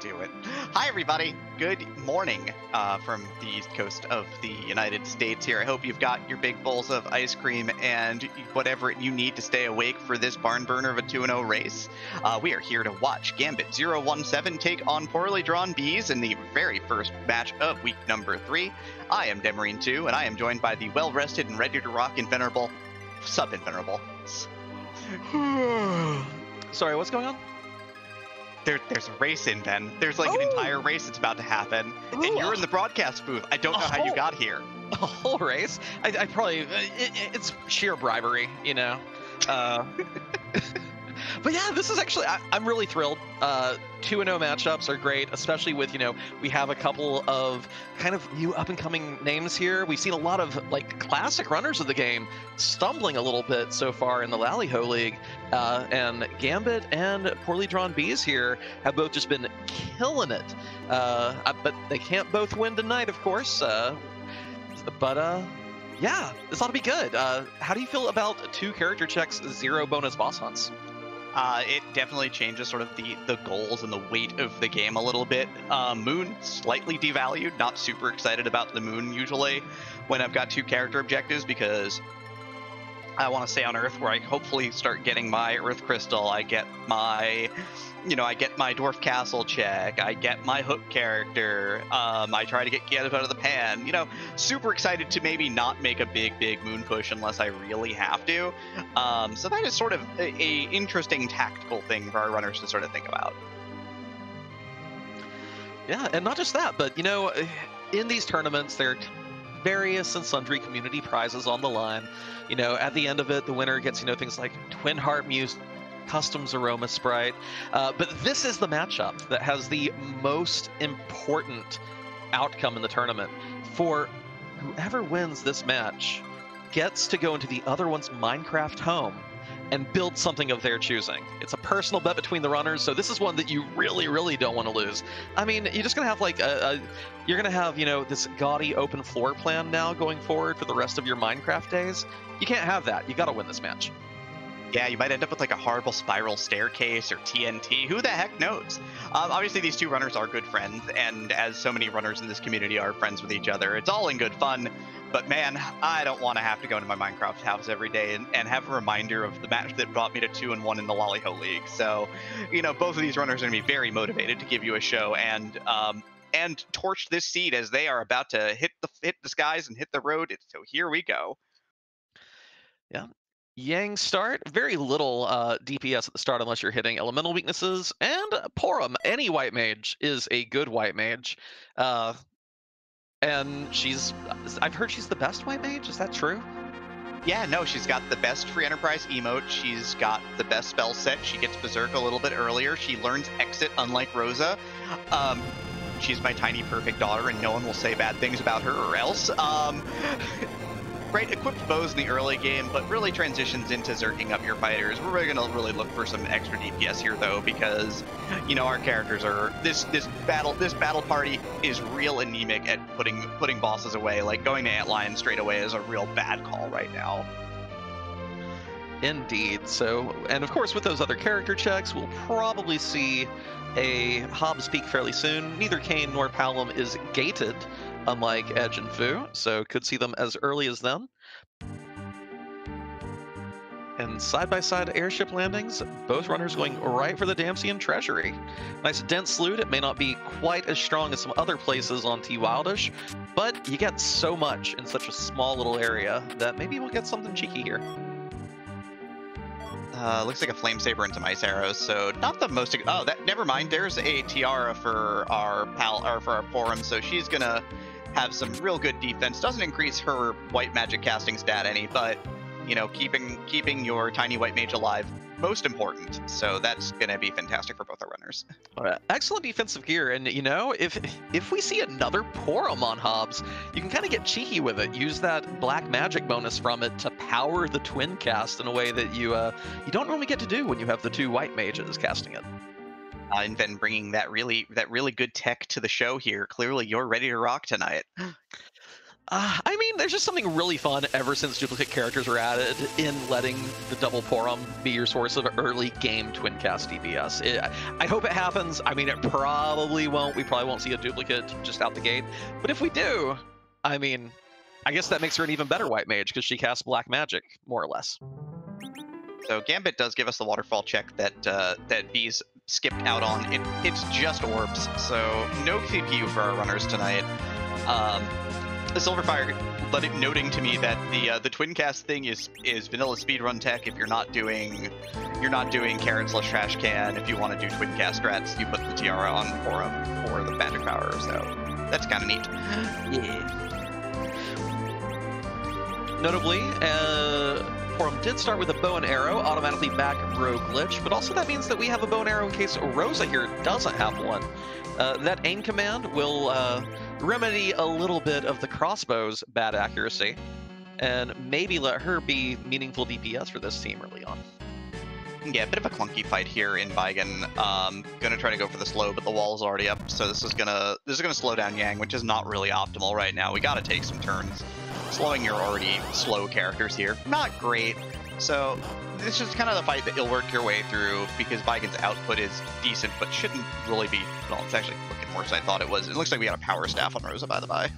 do it. Hi, everybody. Good morning from the East Coast of the United States here. I hope you've got your big bowls of ice cream and whatever you need to stay awake for this barn burner of a 2-0 race. We are here to watch Gambit017 take on Poorlydrawnbees in the very first match of week number 3. I am Demarine2, and I am joined by the well-rested and ready to rock Invenerable, sub-Invenerable. Sorry, what's going on? There's a race in, Ben. There's like an entire race that's about to happen, and you're in the broadcast booth. I don't know how you got here. A whole race? I probably it's sheer bribery, you know. But yeah, this is actually I'm really thrilled. 2-0 matchups are great, especially with, you know, we have a couple of kind of new up-and-coming names here. We've seen a lot of like classic runners of the game stumbling a little bit so far in the Lali-Ho League, and Gambit and Poorlydrawnbees here have both just been killing it. But they can't both win tonight, of course. Yeah, this ought to be good. How do you feel about 2 character checks, 0 bonus boss hunts? It definitely changes sort of the goals and the weight of the game a little bit. Moon, slightly devalued. Not super excited about the Moon usually when I've got 2 character objectives, because I want to stay on Earth where I hopefully start getting my Earth Crystal. I get my, I get my Dwarf Castle check. I get my Hook character. I try to get Gambit out of the pan. Super excited to maybe not make a big Moon push unless I really have to. So that is sort of a interesting tactical thing for our runners to sort of think about. Yeah, and not just that, but in these tournaments, there are various and sundry community prizes on the line. At the end of it, the winner gets, things like Twin Heart Muse, Customs Aroma Sprite. But this is the matchup that has the most important outcome in the tournament. For whoever wins this match gets to go into the other one's Minecraft home and build something of their choosing. It's a personal bet between the runners, so this is one that you really don't want to lose. I mean, you're just gonna have like you're gonna have, this gaudy open floor plan now going forward for the rest of your Minecraft days. You can't have that. You gotta win this match. Yeah, you might end up with like a horrible spiral staircase or TNT. Who the heck knows? Obviously, these 2 runners are good friends, and as so many runners in this community are friends with each other, it's all in good fun. But man, I don't want to have to go into my Minecraft house every day and have a reminder of the match that brought me to 2-1 in the Lali-Ho League. So, both of these runners are going to be very motivated to give you a show and torch this seed as they are about to hit the skies and hit the road. So here we go. Yeah. Yang start, very little DPS at the start unless you're hitting elemental weaknesses, and Porum, any white mage is a good white mage. And I've heard she's the best white mage, is that true? Yeah, no, she's got the best free enterprise emote, she's got the best spell set, she gets Berserk a little bit earlier, she learns Exit unlike Rosa. She's my tiny perfect daughter and no one will say bad things about her or else. Great equipped bows in the early game, but really transitions into zerking up your fighters. We're really going to look for some extra DPS here, though, because our characters are this battle party is real anemic at putting bosses away. Like going to Antlion straight away is a real bad call right now. Indeed. So, and of course, with those other character checks, we'll probably see a Hobbs peak fairly soon. Neither Kane nor Palom is gated, unlike Edge and Fu, so could see them as early as then. And side-by-side airship landings, both runners going right for the Damsian Treasury. Nice dense loot. It may not be quite as strong as some other places on T Wildish, but you get so much in such a small little area that maybe we'll get something cheeky here. Looks like a flame saber and some ice arrows, so not the most. Oh, never mind. There's a tiara for our Porum, so she's gonna have some real good defense. Doesn't increase her white magic casting stat any, but keeping your tiny white mage alive, most important. So that's gonna be fantastic for both our runners. Excellent defensive gear, and if we see another Porum on Hobbs, you can kind of get cheeky with it. Use that black magic bonus from it to power the twin cast in a way that you don't normally get to do when you have the 2 white mages casting it. And then bringing that really good tech to the show here. Clearly, you're ready to rock tonight. I mean, there's just something really fun ever since duplicate characters were added in letting the double Porum be your source of early game twin cast DPS. I hope it happens. I mean, it probably won't. We probably won't see a duplicate just out the gate. But if we do, I mean, I guess that makes her an even better white mage because she casts black magic, more or less. So Gambit does give us the waterfall check that that Bees skipped out on. It's just orbs, so no CPU for our runners tonight. Silverfire noting to me that the twin cast thing is vanilla speedrun tech. If you're not doing Karen/trash can, if you want to do twin cast strats, you put the tiara on for the magic power. So that's kind of neat. Yeah. Notably, Porum did start with a bow and arrow, automatically back row glitch, but also that means that we have a bow and arrow in case Rosa here doesn't have one. That aim command will remedy a little bit of the crossbow's bad accuracy, and maybe let her be meaningful DPS for this team early on. Yeah, a bit of a clunky fight here in Baigan. Gonna try to go for the slow, but the wall's already up, so this is gonna slow down Yang, which is not really optimal right now. We gotta take some turns. Slowing your already slow characters here, not great. So this is kind of the fight that you'll work your way through because Baigan's output is decent, but shouldn't really be. Well, it's actually looking worse than I thought it was. It looks like we got a power staff on Rosa, by the by.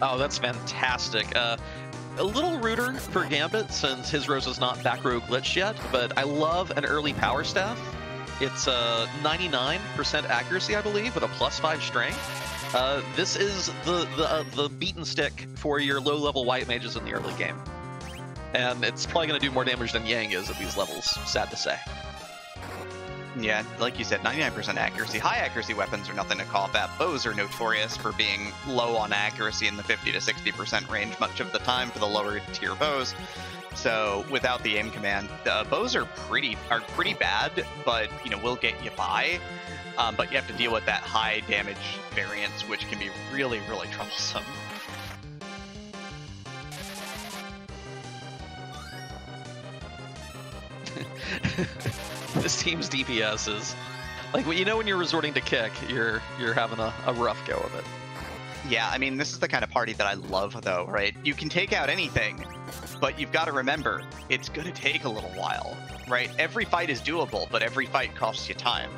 Oh, that's fantastic. A little ruder for Gambit since his Rosa's not back row glitched yet, but I love an early power staff. It's 99% accuracy, I believe, with a +5 strength. This is the beaten stick for your low-level white mages in the early game. And it's probably going to do more damage than Yang is at these levels, sad to say. Yeah, like you said, 99% accuracy. High accuracy weapons are nothing to cough at. Bows are notorious for being low on accuracy in the 50 to 60% range much of the time for the lower tier bows. So without the aim command, the bows are pretty bad, but will get you by. But you have to deal with that high damage variance, which can be really, really troublesome. This team's DPS is like when you're resorting to kick, you're having a rough go of it. Yeah, I mean, this is the kind of party that I love, though, right? You can take out anything, but you've got to remember it's going to take a little while, right? Every fight is doable, but every fight costs you time.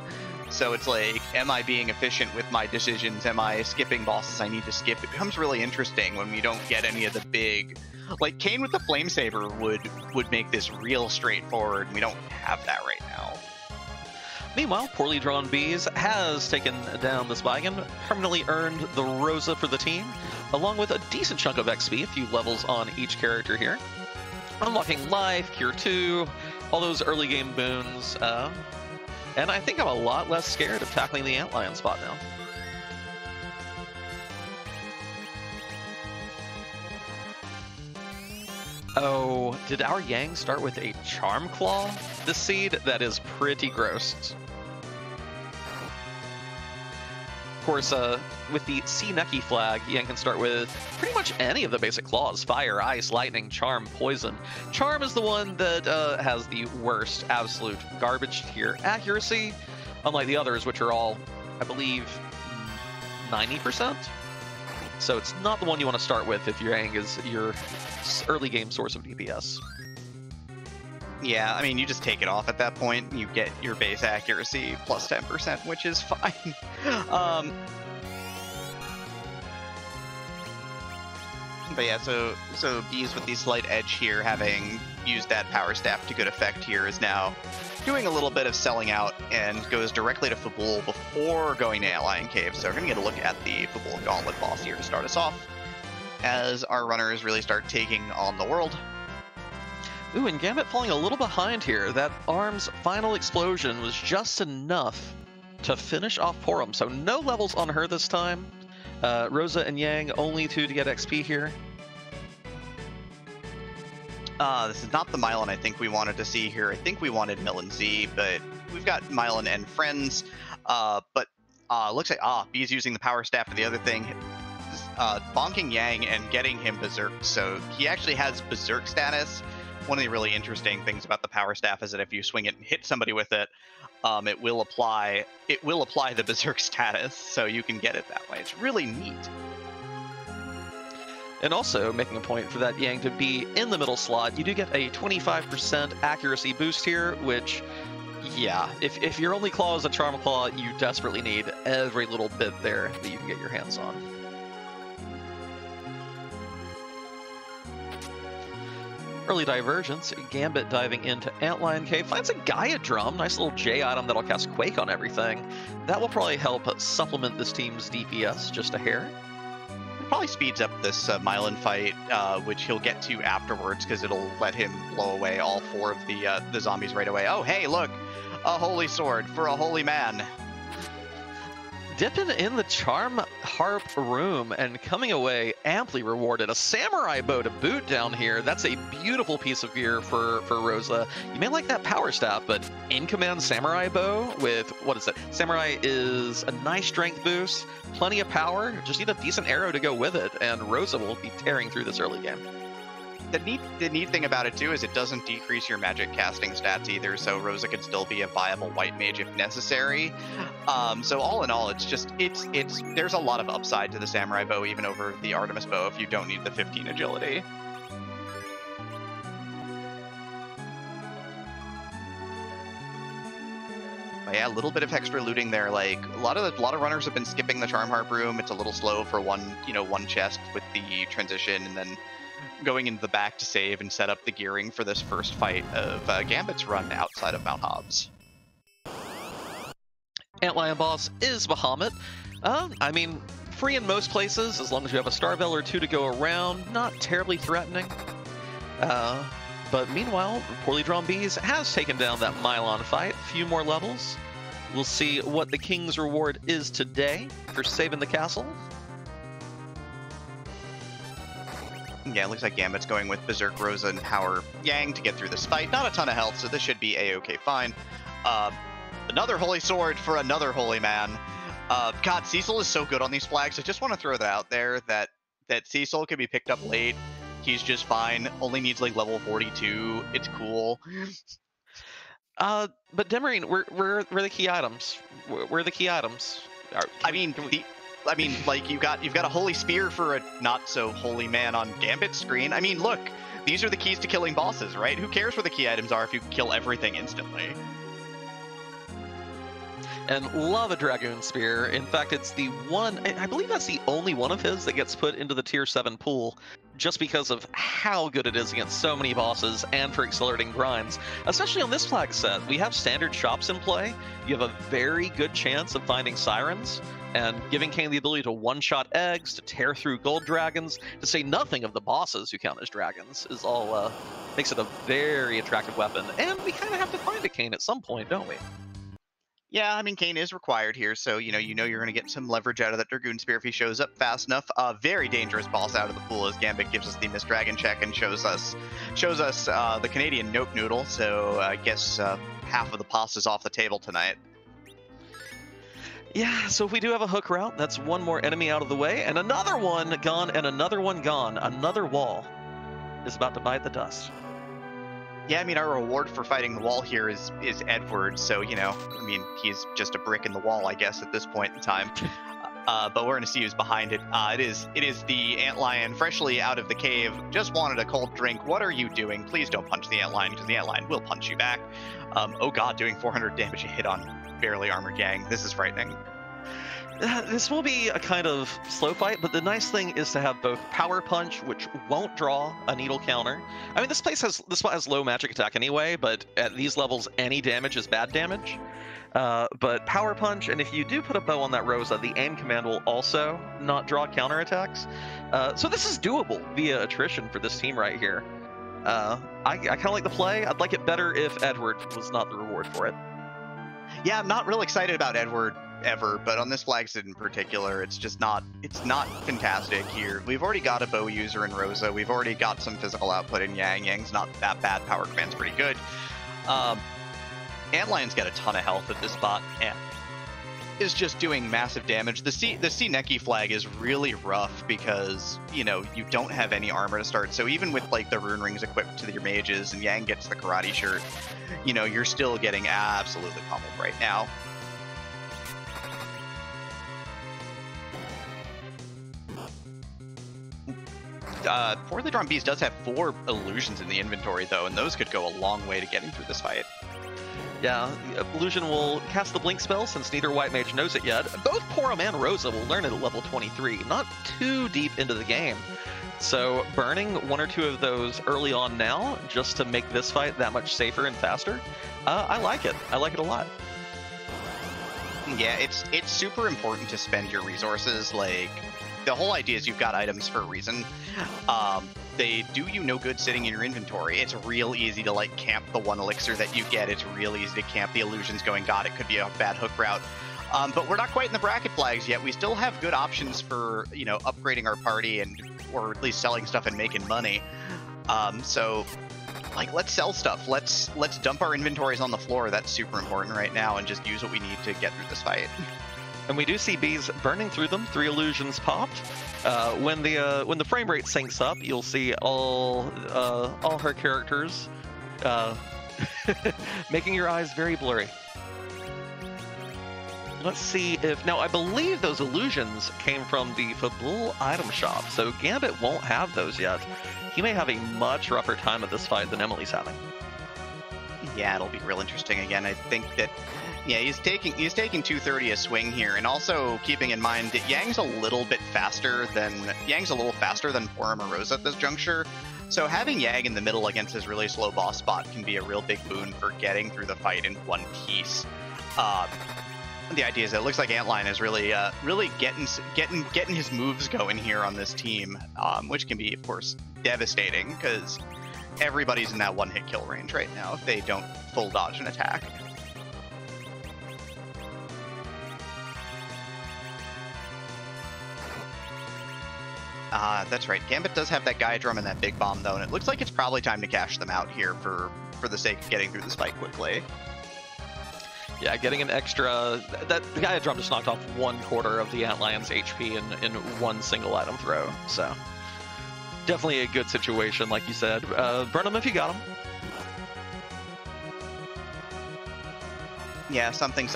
So it's like, am I being efficient with my decisions? Am I skipping bosses I need to skip? It becomes really interesting when we don't get any of the big... Like, Kayn with the Flame Saber would make this real straightforward. We don't have that right now. Meanwhile, Poorlydrawnbees has taken down this Baigan, permanently earned the Rosa for the team, along with a decent chunk of XP, a few levels on each character here. Unlocking life, Cure 2, all those early game boons, and I think I'm a lot less scared of tackling the Antlion spot now. Oh, did our Yang start with a Charm Claw this seed? That is pretty gross. Of course, with the Sea Neki flag, Yang can start with pretty much any of the basic claws. Fire, Ice, Lightning, Charm, Poison. Charm is the one that has the worst absolute garbage tier accuracy, unlike the others, which are all, I believe, 90%. So it's not the one you want to start with if your Yang is your early game source of DPS. Yeah, I mean, you just take it off at that point. You get your base accuracy plus 10%, which is fine. But yeah, so Bees with the slight edge here, having used that power staff to good effect here, is now doing a little bit of selling out and goes directly to Fabul before going to Alliant Cave. So we're going to get a look at the Fabul Gauntlet boss here to start us off, as our runners really start taking on the world. Ooh, and Gambit falling a little behind here. That arm's final explosion was just enough to finish off Porum, so no levels on her this time. Rosa and Yang only two to get XP here. This is not the Mylon I think we wanted to see here. I think we wanted Mill and Z, but we've got Mylon and friends. But looks like Bee's using the power staff for the other thing, bonking Yang and getting him berserk. So he actually has berserk status. One of the really interesting things about the power staff is that if you swing it and hit somebody with it, it will apply the berserk status, so you can get it that way. It's really neat. And also, making a point for that Yang to be in the middle slot, you do get a 25% accuracy boost here, which, yeah, if your only claw is a Charm Claw, you desperately need every little bit there that you can get your hands on. Early Divergence, Gambit diving into Antlion Cave, finds a Gaia Drum, nice little J item that'll cast Quake on everything. That will probably help supplement this team's DPS just a hair. Probably speeds up this Mylan fight, which he'll get to afterwards because it'll let him blow away all 4 of the zombies right away. Oh, hey, look! A holy sword for a holy man. Dipping in the Charm Harp room and coming away amply rewarded. A Samurai Bow to boot down here. That's a beautiful piece of gear for Rosa. You may like that Power Staff, but in-command Samurai Bow with, what is it? Samurai is a nice strength boost, plenty of power, just need a decent arrow to go with it, and Rosa will be tearing through this early game. The neat thing about it too is it doesn't decrease your magic casting stats either, so Rosa can still be a viable white mage if necessary. So all in all, it's there's a lot of upside to the Samurai Bow even over the Artemis Bow if you don't need the 15 agility. But yeah, a little bit of extra looting there. Like a lot of runners have been skipping the Charm Harp room. It's a little slow for one chest with the transition, and then going into the back to save and set up the gearing for this first fight of Gambit's run outside of Mount Hobbs. Antlion boss is Bahamut. I mean, free in most places, as long as you have a Starveil or 2 to go around, not terribly threatening. But meanwhile, Poorlydrawnbees has taken down that Mylan fight, a few more levels. We'll see what the King's reward is today for saving the castle. Yeah, it looks like Gambit's going with Berserk, Rosa, and Power Yang to get through this fight. Not a ton of health, so this should be a-okay fine. Another Holy Sword for another Holy Man. God, Cecil is so good on these flags. I just want to throw that out there, that Cecil can be picked up late. He's just fine. Only needs like level 42. It's cool. But Demarine, where are the key items? Where are the key items? Like you've got a holy spear for a not so holy man on Gambit's screen. I mean, look, these are the keys to killing bosses, right? Who cares where the key items are if you kill everything instantly? And love a Dragoon Spear. In fact, it's the one, I believe that's the only one of his that gets put into the tier 7 pool, just because of how good it is against so many bosses and for accelerating grinds. Especially on this flag set, we have standard shops in play. You have a very good chance of finding Sirens, and giving Kane the ability to one-shot eggs, to tear through gold dragons, to say nothing of the bosses who count as dragons, is all, makes it a very attractive weapon. And we kind of have to find a Kane at some point, don't we? Yeah, I mean, Kane is required here, so you know you're going to get some leverage out of that Dragoon Spear if he shows up fast enough. Very dangerous boss out of the pool as Gambit gives us the Miss Dragon check and shows us the Canadian Nope Noodle. So I guess half of the pasta is off the table tonight. Yeah, so if we do have a hook route, that's one more enemy out of the way, and another one gone, and another one gone. Another wall is about to bite the dust. Yeah, I mean, our reward for fighting the wall here is Edward, so, you know, I mean, he's just a brick in the wall, I guess, at this point in time. But we're going to see who's behind it. It is the Antlion, freshly out of the cave, just wanted a cold drink. What are you doing? Please don't punch the Antlion, because the Antlion will punch you back. Oh god, doing 400 damage a hit on barely armored Yang. This is frightening. This will be a kind of slow fight, but the nice thing is to have both Power Punch, which won't draw a needle counter. I mean, this spot has low magic attack anyway, but at these levels, any damage is bad damage. But Power Punch, and if you do put a bow on that Rosa, the aim command will also not draw counterattacks. So this is doable via attrition for this team right here. I kind of like the play. I'd like it better if Edward was not the reward for it. Yeah, I'm not real excited about Edward ever, but on this flag set in particular, it's not fantastic here. We've already got a bow user in Rosa. We've already got some physical output in Yang. Yang's not that bad. Power command's pretty good. Antlion's got a ton of health at this spot and is just doing massive damage. The Neki flag is really rough because, you know, you don't have any armor to start. So even with like the rune rings equipped to your mages and Yang gets the karate shirt, you know, you're still getting absolutely pummeled right now. Poorlydrawnbees does have 4 illusions in the inventory, though, and those could go a long way to getting through this fight. Yeah, Illusion will cast the Blink spell since neither White Mage knows it yet. Both Porom and Rosa will learn it at level 23, not too deep into the game. So burning 1 or 2 of those early on now, just to make this fight that much safer and faster, I like it. I like it a lot. Yeah, it's super important to spend your resources. Like, the whole idea is you've got items for a reason. They do you no good sitting in your inventory. It's real easy to like camp the 1 elixir that you get. It's real easy to camp the illusions going, God, it could be a bad hook route. But we're not quite in the bracket flags yet. We still have good options for, you know, upgrading our party and or at least selling stuff and making money. So like, let's sell stuff. Let's dump our inventories on the floor. That's super important right now, and just use what we need to get through this fight. And we do see bees burning through them. 3 illusions popped. When the frame rate syncs up, you'll see all her characters making your eyes very blurry. Let's see if now I believe those illusions came from the Fabul item shop, so Gambit won't have those yet. He may have a much rougher time at this fight than Emily's having. Yeah, it'll be real interesting again. I think that. Yeah, he's taking 230 a swing here, and also keeping in mind that Yang's a little faster than Porom or Rosa at this juncture. So having Yang in the middle against his really slow boss spot can be a real big boon for getting through the fight in one piece. The idea is that it looks like Antlion is really getting his moves going here on this team, which can be, of course, devastating because everybody's in that 1-hit kill range right now if they don't full dodge an attack. That's right. Gambit does have that Gaia Drum and that Big Bomb, though, and it looks like it's probably time to cash them out here for the sake of getting through this fight quickly. Yeah, getting an extra... The Gaia Drum just knocked off 1/4 of the Antlion's HP in one single item throw, so... Definitely a good situation, like you said. Burn them if you got them. Yeah, something,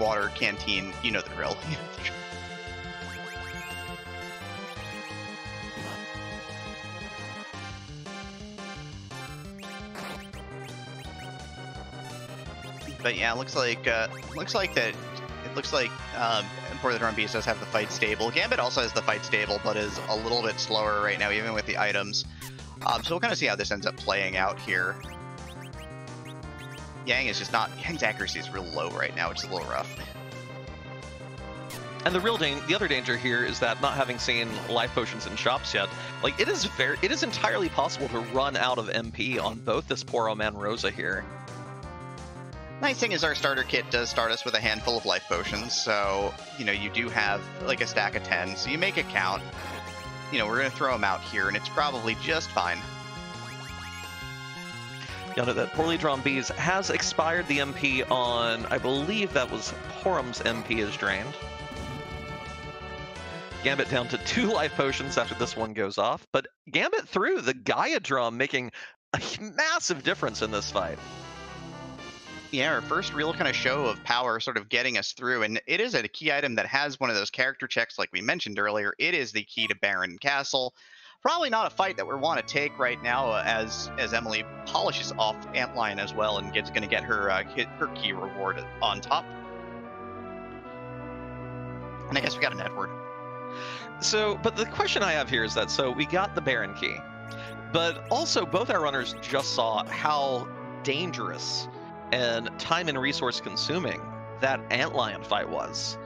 water, canteen, you know the drill. But yeah, it looks like Poorlydrawnbees does have the fight stable. Gambit also has the fight stable, but is a little bit slower right now, even with the items. So we'll kind of see how this ends up playing out here. Yang's accuracy is real low right now, which is a little rough. And the other danger here is that not having seen life potions in shops yet, like it is entirely possible to run out of MP on both this Porom and Rosa here. Nice thing is our starter kit does start us with a handful of life potions, so, you know, you do have, like, a stack of 10, so you make it count. You know, we're going to throw them out here, and it's probably just fine. You know that Poorlydrawnbees has expired the MP on, I believe that was Porom's MP is drained. Gambit down to 2 life potions after this one goes off, but Gambit through the Gaia Drum, making a massive difference in this fight. Yeah, our first real kind of show of power sort of getting us through, and it is a key item that has one of those character checks like we mentioned earlier. It is the key to Baron Castle. Probably not a fight that we want to take right now as Emily polishes off Antlion as well and going to get her key reward on top. And I guess we got an Edward. So, but the question I have here is that, so we got the Baron key, but also both our runners just saw how dangerous and time and resource consuming that Antlion fight was.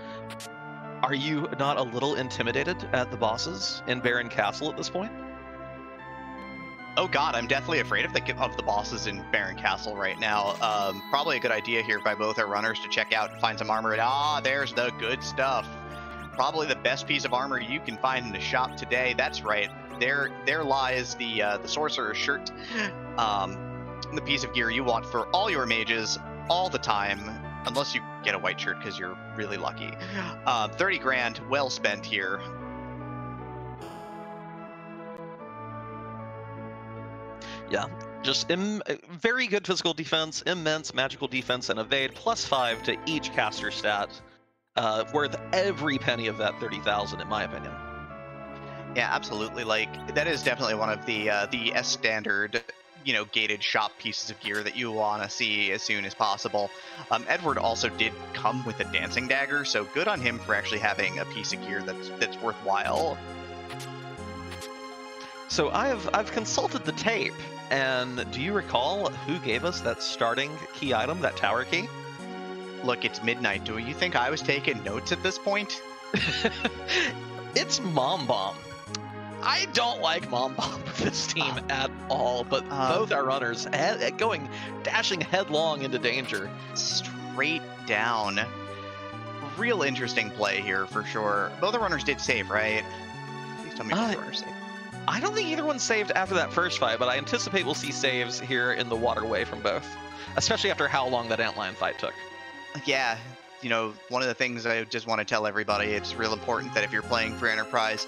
Are you not a little intimidated at the bosses in Baron Castle at this point? Oh god, I'm definitely afraid of the bosses in Baron Castle right now. Probably a good idea here by both our runners to check out and find some armor. And there's the good stuff. Probably the best piece of armor you can find in the shop today. That's right. There lies the sorcerer's shirt. The piece of gear you want for all your mages all the time, unless you get a white shirt because you're really lucky. 30 grand, well spent here. Yeah, just very good physical defense, immense magical defense, and evade, +5 to each caster stat. Worth every penny of that 30,000, in my opinion. Yeah, absolutely. Like, that is definitely one of the S standard, you know, gated shop pieces of gear that you want to see as soon as possible. Edward also did come with a dancing dagger, so good on him for actually having a piece of gear that's worthwhile. So I've consulted the tape, and do you recall who gave us that starting key item, that tower key? Look, it's midnight. Do you think I was taking notes at this point? It's Mom Bomb. I don't like Mom Bomb with this team at all, but both our runners dashing headlong into danger. Straight down. Real interesting play here for sure. Both the runners did save, right? Please tell me both the runners saved. I don't think either one saved after that first fight, but I anticipate we'll see saves here in the waterway from both, especially after how long that antlion fight took. Yeah, you know, one of the things I just want to tell everybody, it's real important that if you're playing for Enterprise,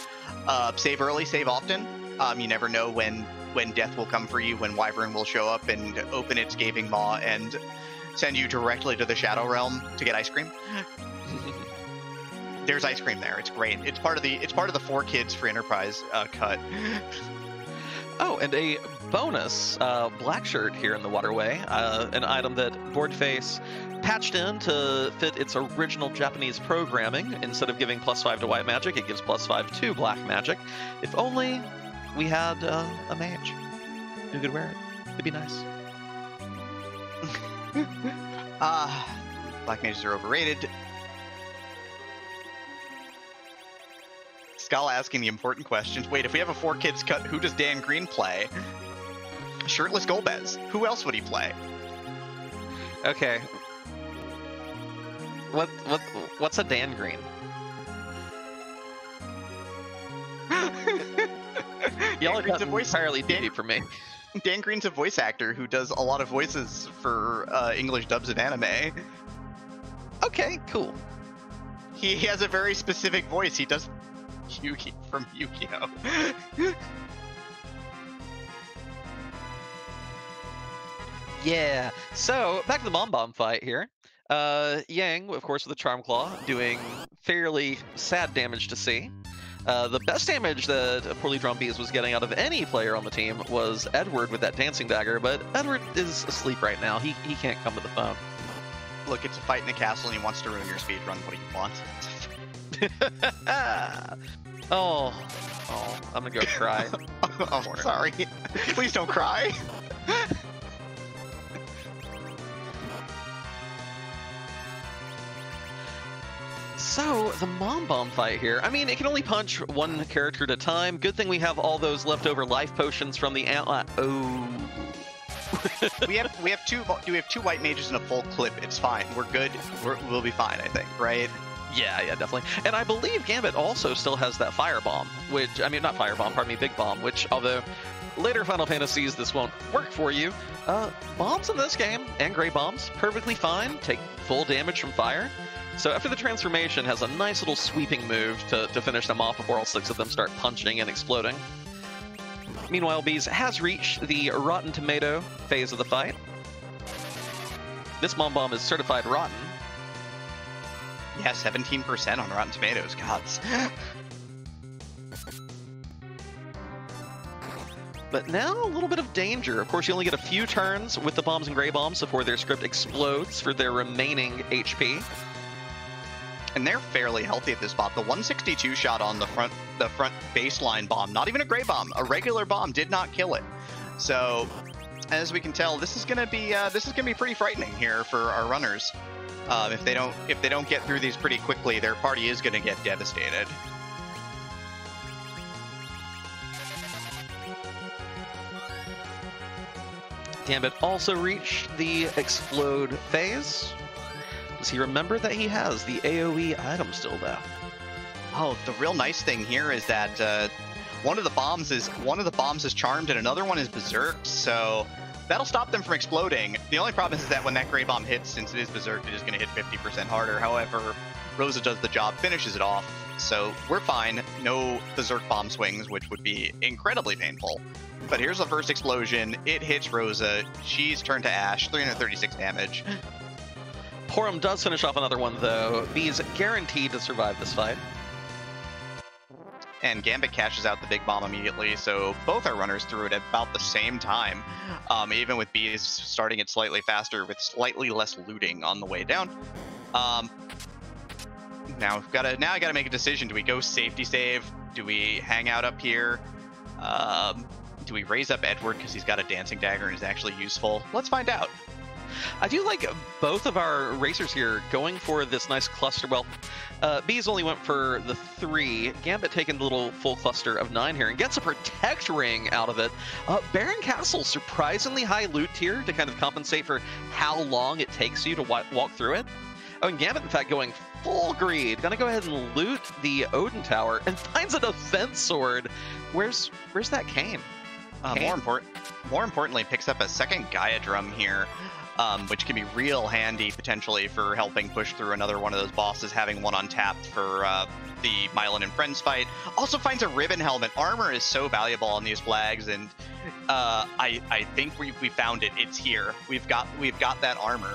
save early, save often. You never know when death will come for you, when Wyvern will show up and open its gaping maw and send you directly to the Shadow Realm to get ice cream. There's ice cream there. It's great. It's part of the 4 kids for Enterprise cut. Oh, and a bonus black shirt here in the waterway, an item that Boardface patched in to fit its original Japanese programming. Instead of giving +5 to white magic, it gives +5 to black magic. If only we had a mage who could wear it. It'd be nice. Black mages are overrated. Skull asking the important questions. Wait, if we have a 4 kids cut, who does Dan Green play? Shirtless Golbez. Who else would he play? Okay. What's a Dan Green? Y'all are cutting entirely deep for me. Dan Green's a voice actor who does a lot of voices for English dubs of anime. Okay, cool. He has a very specific voice. He does Yugi from Yu-Gi-Oh! Yeah. So back to the Mom Bomb fight here. Yang, of course, with the Charm Claw, doing fairly sad damage to see. The best damage that Poorlydrawnbees was getting out of any player on the team was Edward with that dancing dagger, but Edward is asleep right now. He can't come to the phone. Look, it's a fight in a castle and he wants to ruin your speed run. What do you want? Oh, I'm gonna go cry. Oh, sorry. Please don't cry. So, the Mom Bomb fight here. I mean, it can only punch one character at a time. Good thing we have all those leftover life potions from the antlion. Oh. we have two white mages and a full clip. It's fine. We're good. We'll be fine, I think, right? Yeah, definitely. And I believe Gambit also still has that firebomb, which, I mean, not firebomb, pardon me, big bomb, which, although later Final Fantasies this won't work for you, bombs in this game, and gray bombs, perfectly fine, take full damage from fire. So after the transformation, has a nice little sweeping move to finish them off before all 6 of them start punching and exploding. Meanwhile, Bees has reached the Rotten Tomato phase of the fight. This Mom Bomb is certified rotten. Yeah, 17% on Rotten Tomatoes, gods. But now a little bit of danger. Of course, you only get a few turns with the bombs and gray bombs before their script explodes for their remaining HP. And they're fairly healthy at this spot. The 162 shot on the front baseline bomb, not even a gray bomb, a regular bomb did not kill it. So, as we can tell, this is gonna be pretty frightening here for our runners. If they don't get through these pretty quickly, their party is gonna get devastated. Gambit also reached the explode phase. Does he remember that he has the AoE item still, though? Oh, the real nice thing here is that one of the bombs is charmed and another one is berserked, so that'll stop them from exploding. The only problem is that when that gray bomb hits, since it is berserked, it is going to hit 50% harder. However, Rosa does the job, finishes it off, so we're fine. No berserk bomb swings, which would be incredibly painful. But here's the first explosion. It hits Rosa. She's turned to ash, 336 damage. Porum does finish off another one, though. Bees guaranteed to survive this fight. and Gambit cashes out the big bomb immediately, so both our runners threw it at about the same time, even with Bees starting it slightly faster with slightly less looting on the way down. Now I gotta make a decision. Do we go safety save? Do we hang out up here? Do we raise up Edward because he's got a dancing dagger and is actually useful? Let's find out. I do like both of our racers here going for this nice cluster. Well, Bees only went for the 3. Gambit taking the little full cluster of 9 here and gets a protect ring out of it. Baron Castle, surprisingly high loot tier to kind of compensate for how long it takes you to walk through it. Oh, and Gambit, in fact, going full greed. Gonna go ahead and loot the Odin Tower and finds a defense sword. Where's that cane? More importantly, picks up a second Gaia drum here, which can be real handy potentially for helping push through another one of those bosses, having one on tap for the Mylan and Friends fight. Also finds a ribbon helmet. Armor is so valuable on these flags, and I think we found it. It's here. We've got that armor.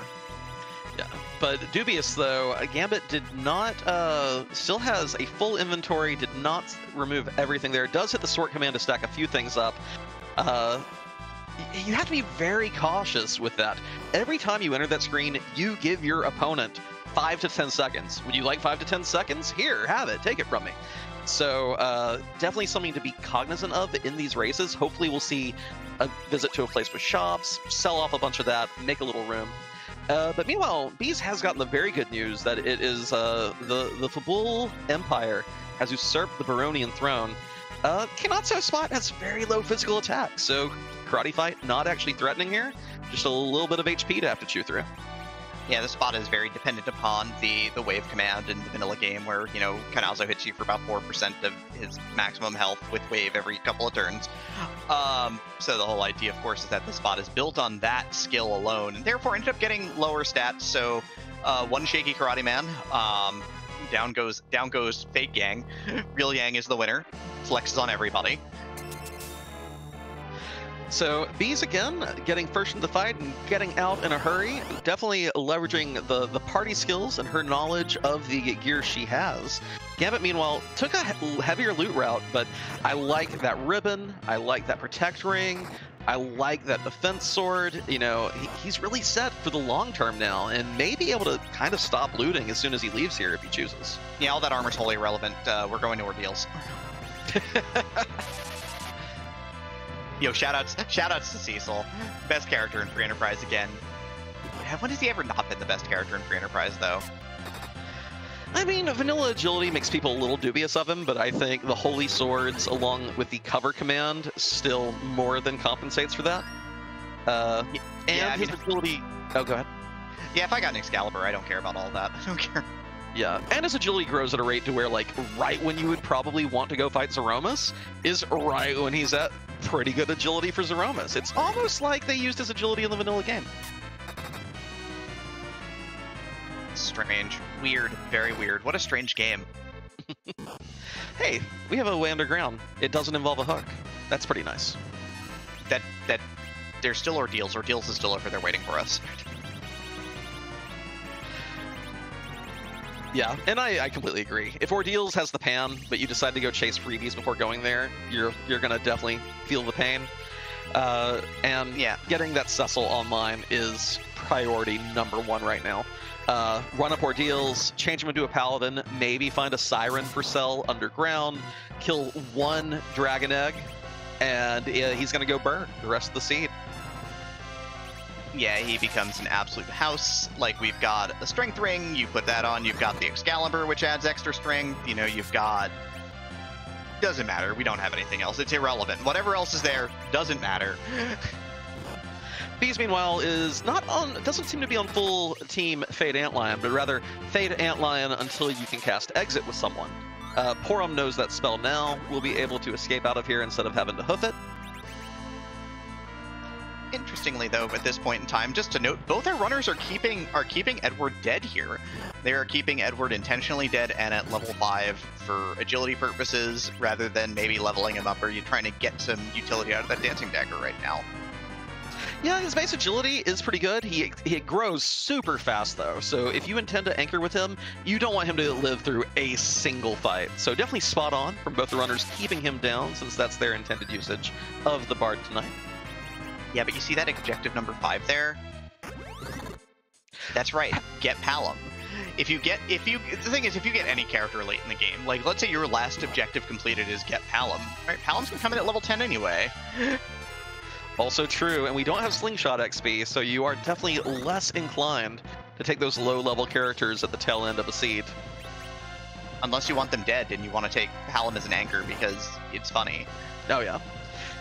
Yeah, but dubious though, Gambit did not, still has a full inventory, did not remove everything there. Does hit the sort command to stack a few things up. You have to be very cautious with that. Every time you enter that screen, you give your opponent 5 to 10 seconds. Would you like 5 to 10 seconds? Here, have it, take it from me. So definitely something to be cognizant of in these races. Hopefully we'll see a visit to a place with shops, sell off a bunch of that, make a little room. But meanwhile, Bees has gotten the very good news that it is the Fabul Empire has usurped the Baronian throne. Kinatsu spot has very low physical attack, so karate fight not actually threatening here. Just a little bit of HP to have to chew through. Yeah, the spot is very dependent upon the wave command in the vanilla game, where, you know, Kanazo hits you for about 4% of his maximum health with wave every couple of turns. So the whole idea, of course, is that the spot is built on that skill alone, and therefore ended up getting lower stats. So one shaky karate man, down goes Fake Yang. Real Yang is the winner. Flexes on everybody. So Bees again getting first in the fight and getting out in a hurry, definitely leveraging the party skills and her knowledge of the gear she has. Gambit meanwhile took a heavier loot route, but I like that ribbon, I like that protect ring, I like that defense sword. You know, he's really set for the long term now and may be able to kind of stop looting as soon as he leaves here if he chooses. Yeah, all that armor's wholly irrelevant. We're going to ordeals. Yo, shoutouts to Cecil, best character in Free Enterprise again. When has he ever not been the best character in Free Enterprise, though? I mean, vanilla agility makes people a little dubious of him, but I think the Holy Swords, along with the cover command, still more than compensates for that. His agility... Oh, go ahead. Yeah, if I got an Excalibur, I don't care about all that. I don't care. Yeah, and his agility grows at a rate to where, like, right when you would probably want to go fight Zeromus is right when he's at pretty good agility for Zeromus. It's almost like they used his agility in the vanilla game. Strange. Weird. Very weird. What a strange game. Hey, we have a way underground. It doesn't involve a hook. That's pretty nice. That there's still ordeals. Ordeals is still over there waiting for us. Yeah, and I completely agree. If Ordeals has the pan, but you decide to go chase freebies before going there, you're gonna definitely feel the pain. And yeah, getting that Cecil online is priority #1 right now. Run up Ordeals, change him into a Paladin, maybe find a Siren for sell underground, kill 1 Dragon Egg, and he's gonna go burn the rest of the seed. Yeah, he becomes an absolute house. Like, we've got a strength ring, you put that on, you've got the Excalibur, which adds extra strength, you know, you've got... Doesn't matter, we don't have anything else, it's irrelevant. Whatever else is there, doesn't matter. Bees, meanwhile, is not on, doesn't seem to be on full team Fade Antlion, but rather Fade Antlion until you can cast Exit with someone. Porum knows that spell now, will be able to escape out of here instead of having to hoof it. Interestingly, though, at this point in time, just to note, both our runners are keeping Edward dead here. They are keeping Edward intentionally dead and at level 5 for agility purposes, rather than maybe leveling him up or you trying to get some utility out of that dancing dagger right now. Yeah, his base agility is pretty good. He grows super fast though, so if you intend to anchor with him, you don't want him to live through a single fight. So definitely spot on from both the runners, keeping him down since that's their intended usage of the Bard tonight. Yeah, but you see that objective number 5 there? That's right, get Palom. The thing is, if you get any character late in the game, like let's say your last objective completed is get Palom, right? Palom's gonna come in at level 10 anyway. Also true, and we don't have Slingshot XP, so you are definitely less inclined to take those low-level characters at the tail end of a seed. Unless you want them dead and you want to take Palom as an anchor because it's funny. Oh yeah.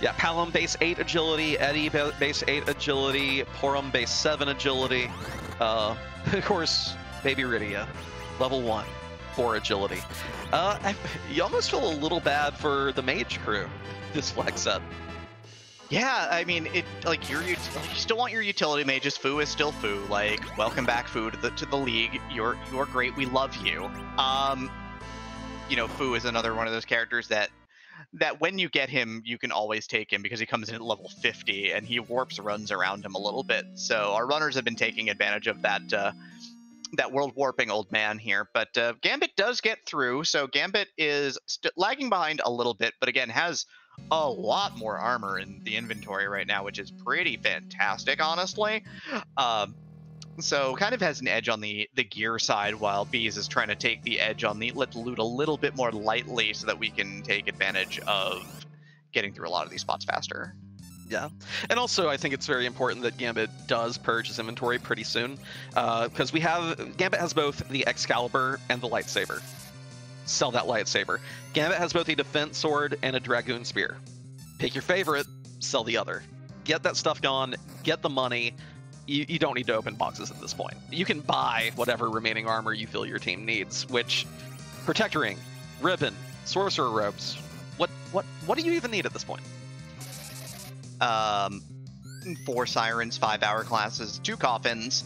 Yeah, Palom base 8 agility, Eddie base 8 agility, Porum base 7 agility. Of course, Baby Rydia, level 1, 4 agility. You almost feel a little bad for the mage crew this flag set. Yeah, I mean, you still want your utility mages. Fu is still Fu. Like, welcome back, Fu, to the league. You're great. We love you. You know, Fu is another one of those characters that when you get him, you can always take him because he comes in at level 50 and he runs around him a little bit. So our runners have been taking advantage of that world warping old man here. But Gambit does get through. So Gambit is lagging behind a little bit, but again has a lot more armor in the inventory right now, which is pretty fantastic, honestly. So kind of has an edge on the gear side, while Bees is trying to take the edge on the let's loot a little bit more lightly so that we can take advantage of getting through a lot of these spots faster. Yeah, and also I think it's very important that Gambit does purge his inventory pretty soon, because Gambit has both the Excalibur and the lightsaber. Sell that lightsaber. Gambit has both a defense sword and a dragoon spear. Pick your favorite, sell the other. Get that stuff gone, get the money. You don't need to open boxes at this point. You can buy whatever remaining armor you feel your team needs, which Protector Ring, Ribbon, Sorcerer Robes. What do you even need at this point? 4 Sirens, 5 Hourglasses, 2 Coffins,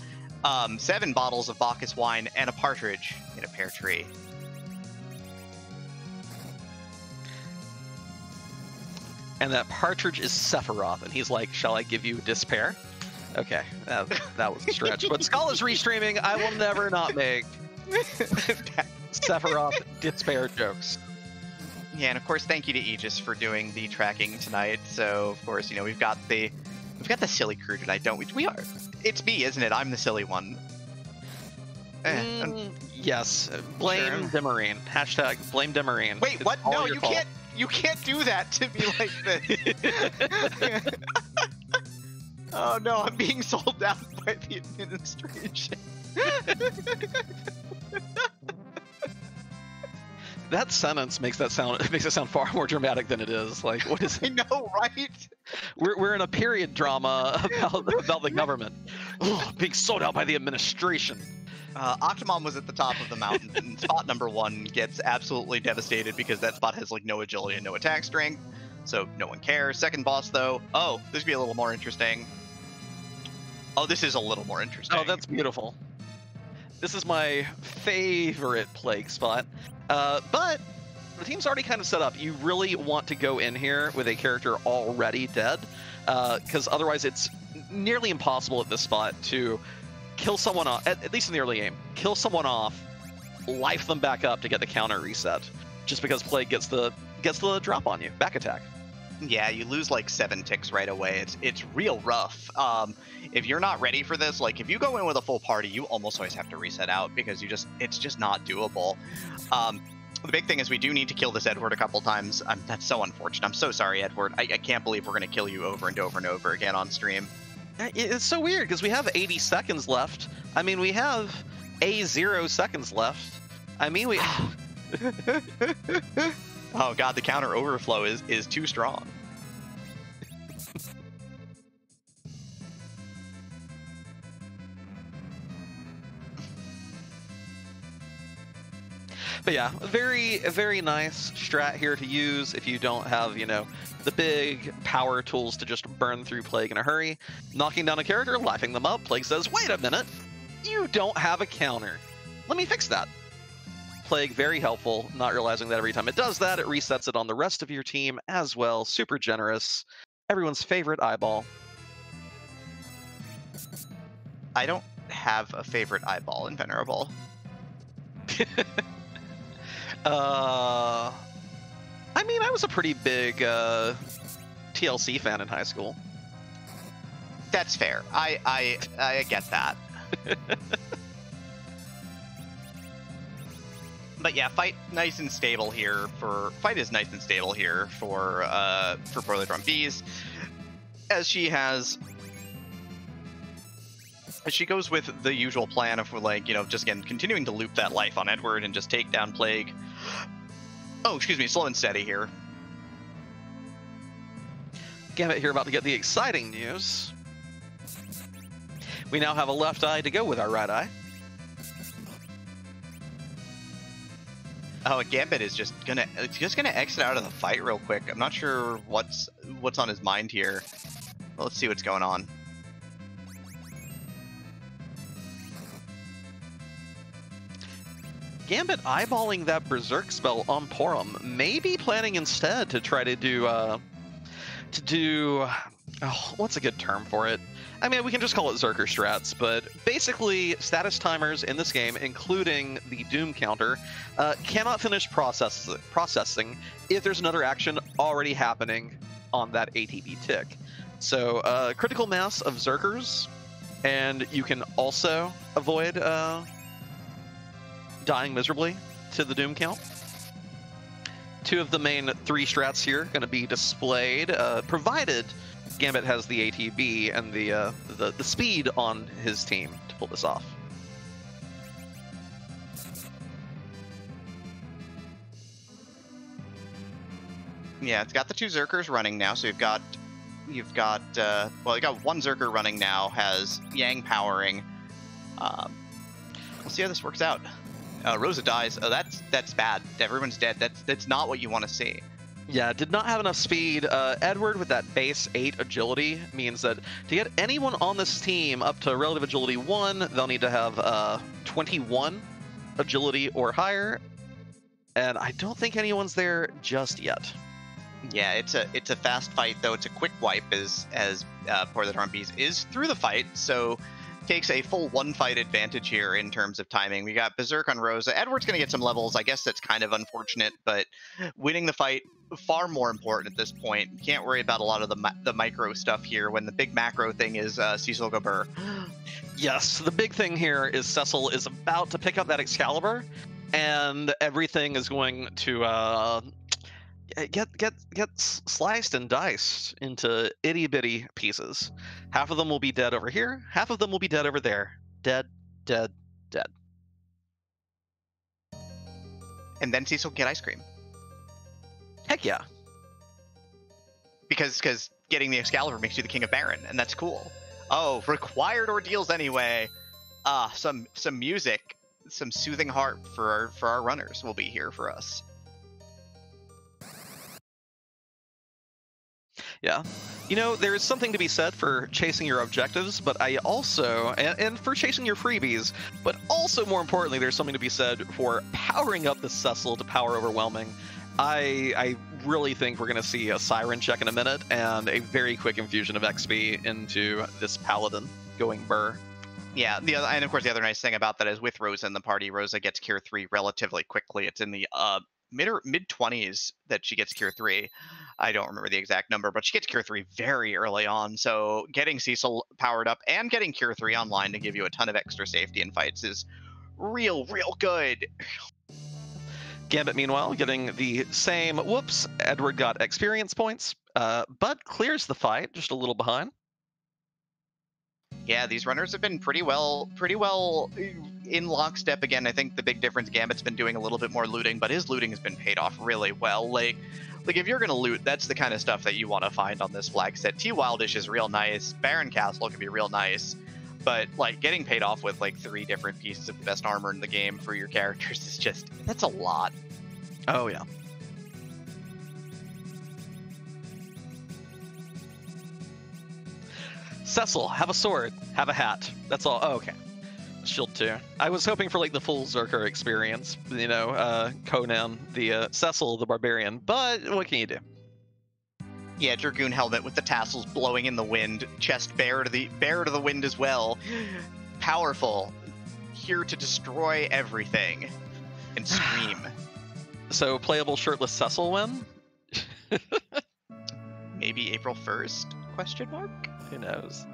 7 bottles of Bacchus wine, and a partridge in a pear tree. And that partridge is Sephiroth, and he's like, shall I give you despair? Okay, that was a stretch. But Skull is restreaming. I will never not make Sephiroth despair jokes. Yeah, and of course, thank you to Aegis for doing the tracking tonight. So, of course, you know, we've got the silly crew tonight, don't we? We are. It's me, isn't it? I'm the silly one. Yes. Blame Demarine. Hashtag blame Demarine. Wait, It's what? No, you fault. can't. You can't do that to me like this. Oh no, I'm being sold out by the administration. That sentence makes it sound far more dramatic than it is. Like, what is it? I know, right? We're in a period drama about the government being sold out by the administration. Octomom was at the top of the mountain, and spot number 1 gets absolutely devastated because that spot has like no agility and no attack strength, so no one cares. Second boss though, oh, this would be a little more interesting. Oh, this is a little more interesting. Oh, that's beautiful. This is my favorite plague spot. But the team's already kind of set up. You really want to go in here with a character already dead, because otherwise it's nearly impossible at this spot to kill someone off, at least in the early game, kill someone off, life them back up to get the counter reset, just because Plague gets the drop on you, back attack. Yeah, you lose like 7 ticks right away. It's real rough. If you're not ready for this, like if you go in with a full party, you almost always have to reset out because it's just not doable. The big thing is we do need to kill this Edward a couple times. That's so unfortunate. I'm so sorry, Edward. I can't believe we're going to kill you over and over and over again on stream. It's so weird because we have 80 seconds left. I mean, we have 0 seconds left. I mean, we... Oh god, the counter overflow is too strong. But yeah, very, very nice strat here to use if you don't have, you know, the big power tools to just burn through Plague in a hurry. Knocking down a character, laughing them up, Plague says, wait a minute, you don't have a counter. Let me fix that. Plague, very helpful, not realizing that every time it does that, it resets it on the rest of your team as well. Super generous. Everyone's favorite eyeball. I don't have a favorite eyeball in Venerable. I mean, I was a pretty big TLC fan in high school. That's fair. I get that. But yeah, fight is nice and stable here for Poorlydrawnbees, as she goes with the usual plan of, like, you know, just again continuing to loop that life on Edward and just take down Plague. Oh, excuse me, slow and steady here. Gambit here about to get the exciting news. We now have a left eye to go with our right eye. Oh, and Gambit is just gonna exit out of the fight real quick. I'm not sure what's on his mind here. Well, let's see what's going on. Gambit eyeballing that Berserk spell on Porum, maybe planning instead to try to do oh, what's a good term for it? I mean, we can just call it Zerker strats, but basically status timers in this game, including the Doom counter, cannot finish processing if there's another action already happening on that ATB tick. So critical mass of Zerkers, and you can also avoid dying miserably to the Doom count. Two of the main 3 strats here going to be displayed, provided Gambit has the ATB and the speed on his team to pull this off. Yeah, it's got the 2 Zerkers running now, so you've got you got one Zerker running now, has Yang powering. We'll see how this works out. Rosa dies. Oh, that's bad. Everyone's dead. That's not what you want to see. Yeah, did not have enough speed. Edward with that base 8 agility means that to get anyone on this team up to relative agility 1, they'll need to have 21 agility or higher, and I don't think anyone's there just yet. Yeah, it's a fast fight, though. It's a quick wipe as Poorlydrawnbees is through the fight, so takes a full 1 fight advantage here in terms of timing. We got Berserk on Rosa. Edward's going to get some levels. I guess that's kind of unfortunate, but winning the fight, far more important at this point. Can't worry about a lot of the micro stuff here when the big macro thing is Cecil Gobert. Yes, the big thing here is Cecil is about to pick up that Excalibur, and everything is going to get sliced and diced into itty-bitty pieces. Half of them will be dead over here, half of them will be dead over there. Dead, dead, dead. And then Cecil get ice cream. Heck yeah. Because getting the Excalibur makes you the King of Baron, and that's cool. Oh, required ordeals anyway. Some music, some soothing heart for our runners will be here for us. Yeah. You know, there is something to be said for chasing your objectives, but I also, and for chasing your freebies, but also more importantly, there's something to be said for powering up the Cecil to power overwhelming. I really think we're going to see a Siren check in a minute and a very quick infusion of XP into this Paladin going burr. Yeah, and of course the other nice thing about that is with Rosa in the party, Rosa gets Cure 3 relatively quickly. It's in the mid-20s that she gets Cure 3. I don't remember the exact number, but she gets Cure 3 very early on. So getting Cecil powered up and getting Cure 3 online to give you a ton of extra safety in fights is real good. Gambit, meanwhile, getting the same, whoops, Edward got experience points, but clears the fight, just a little behind. Yeah, these runners have been pretty well in lockstep. Again, I think the big difference, Gambit's been doing a little bit more looting, but his looting has been paid off really well. Like if you're gonna loot, that's the kind of stuff that you want to find on this flag set. T Wildish is real nice. Baron Castle can be real nice, but like getting paid off with like 3 different pieces of the best armor in the game for your characters is just, that's a lot. Oh yeah. Cecil, have a sword, have a hat. That's all. Oh, okay. Shield 2. I was hoping for like the full Zerker experience, you know, Conan, the Cecil, the Barbarian, but what can you do? Yeah, Dragoon helmet with the tassels blowing in the wind, chest bare to the wind as well. Powerful, here to destroy everything and scream. So playable shirtless Cecil win? Maybe April 1st? Question mark? Who knows?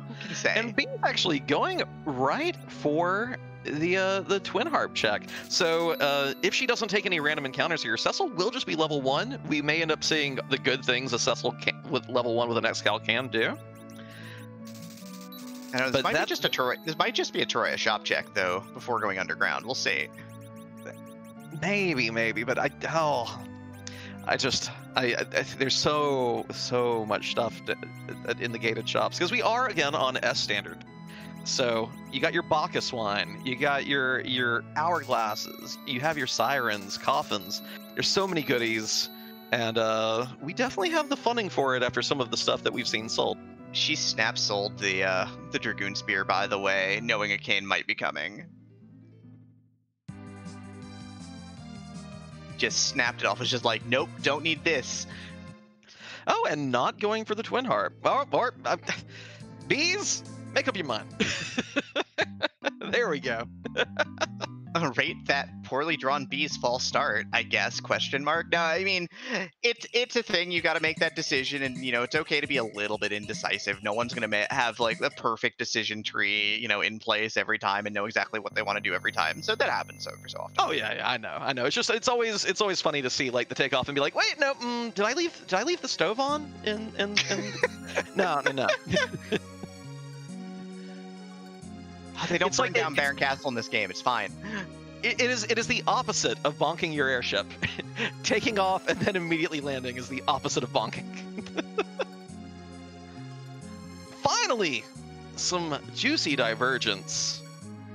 Who can say? And B's actually going right for the twin harp check. So if she doesn't take any random encounters here, Cecil will just be level 1. We may end up seeing the good things a Cecil with level 1 with an Excal can do. I know, this might be just a Troy. This might just be a Troya shop check though before going underground. We'll see. Maybe, but there's so much stuff in the gated shops because we are again on S standard. So you got your Bacchus wine, you got your hourglasses, you have your sirens, coffins. There's so many goodies, and we definitely have the funding for it after some of the stuff that we've seen sold. She snap sold the Dragoon Spear, by the way, knowing a cane might be coming. Just snapped it off. It's just like, nope, don't need this. Oh, and not going for the twin harp. Or bees, make up your mind. There we go. Rate that poorly drawn bees false start, I guess, question mark. No, I mean, it's a thing. You got to make that decision, and you know it's okay to be a little bit indecisive. No one's gonna have like the perfect decision tree, you know, in place every time and know exactly what they want to do every time. So that happens every so often. Oh yeah, I know. It's always funny to see like the takeoff and be like, wait, no, did I leave the stove on? No. They don't burn down Baron Castle in this game. It's fine. It is the opposite of bonking your airship. Taking off and then immediately landing is the opposite of bonking. Finally, some juicy divergence.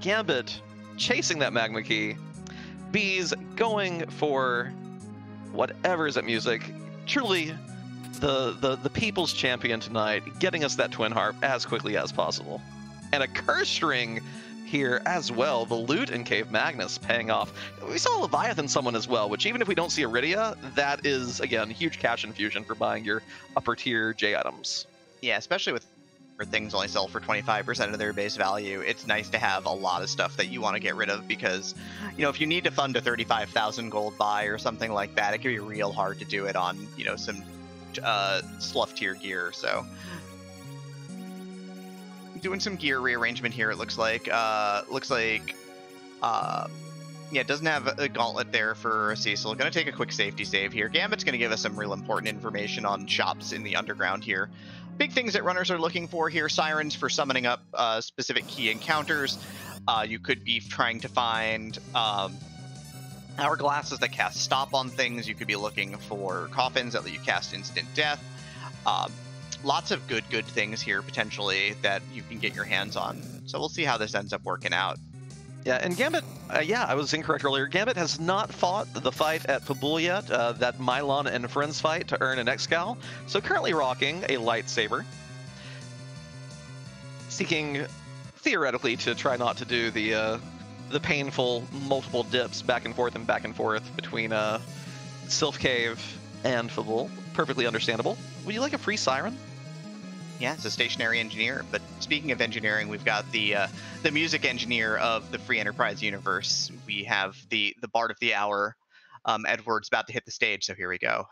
Gambit chasing that magma key. Bees going for whatever's at music. Truly, the people's champion tonight, getting us that twin harp as quickly as possible. And a curse ring here as well. The loot in Cave Magnus paying off. We saw Leviathan summon as well, which even if we don't see Iridia, that is, again, huge cash infusion for buying your upper tier J items. Yeah, especially with where things only sell for 25% of their base value. It's nice to have a lot of stuff that you want to get rid of because, you know, if you need to fund a 35,000 gold buy or something like that, it can be real hard to do it on, you know, some slough tier gear. So doing some gear rearrangement here, it looks like. Yeah, it doesn't have a gauntlet there for Cecil. Going to take a quick safety save here. Gambit's going to give us some real important information on shops in the underground here. Big things that runners are looking for here. Sirens for summoning up specific key encounters. You could be trying to find hourglasses that cast stop on things. You could be looking for coffins that let you cast instant death. Lots of good things here potentially that you can get your hands on. So we'll see how this ends up working out. Yeah, and Gambit, I was incorrect earlier. Gambit has not fought the fight at Fabul yet, that Mylon and Friends fight to earn an Excal. So currently rocking a lightsaber. Seeking, theoretically, to try not to do the painful multiple dips back and forth between Sylph Cave and Fabul. Perfectly understandable. Would you like a free siren? Yeah, it's a stationary engineer. But speaking of engineering, we've got the music engineer of the Free Enterprise universe. We have the Bard of the Hour, Edward's about to hit the stage. So here we go.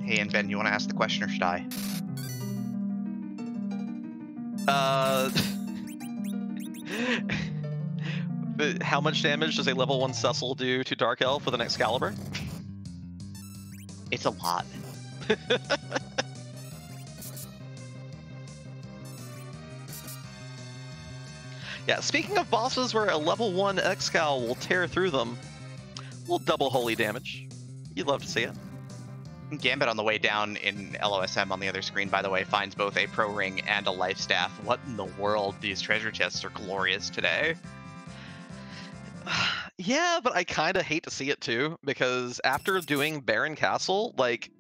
Hey, and Ben, you want to ask the question or should I? How much damage does a level 1 Cecil do to Dark Elf with an Excalibur? It's a lot. Yeah, speaking of bosses where a level 1 X-Cal will tear through them, we'll double holy damage. You'd love to see it. Gambit on the way down in LOSM on the other screen, by the way, finds both a pro ring and a life staff. What in the world? These treasure chests are glorious today. Yeah, but I kind of hate to see it too, because after doing Baron Castle, like,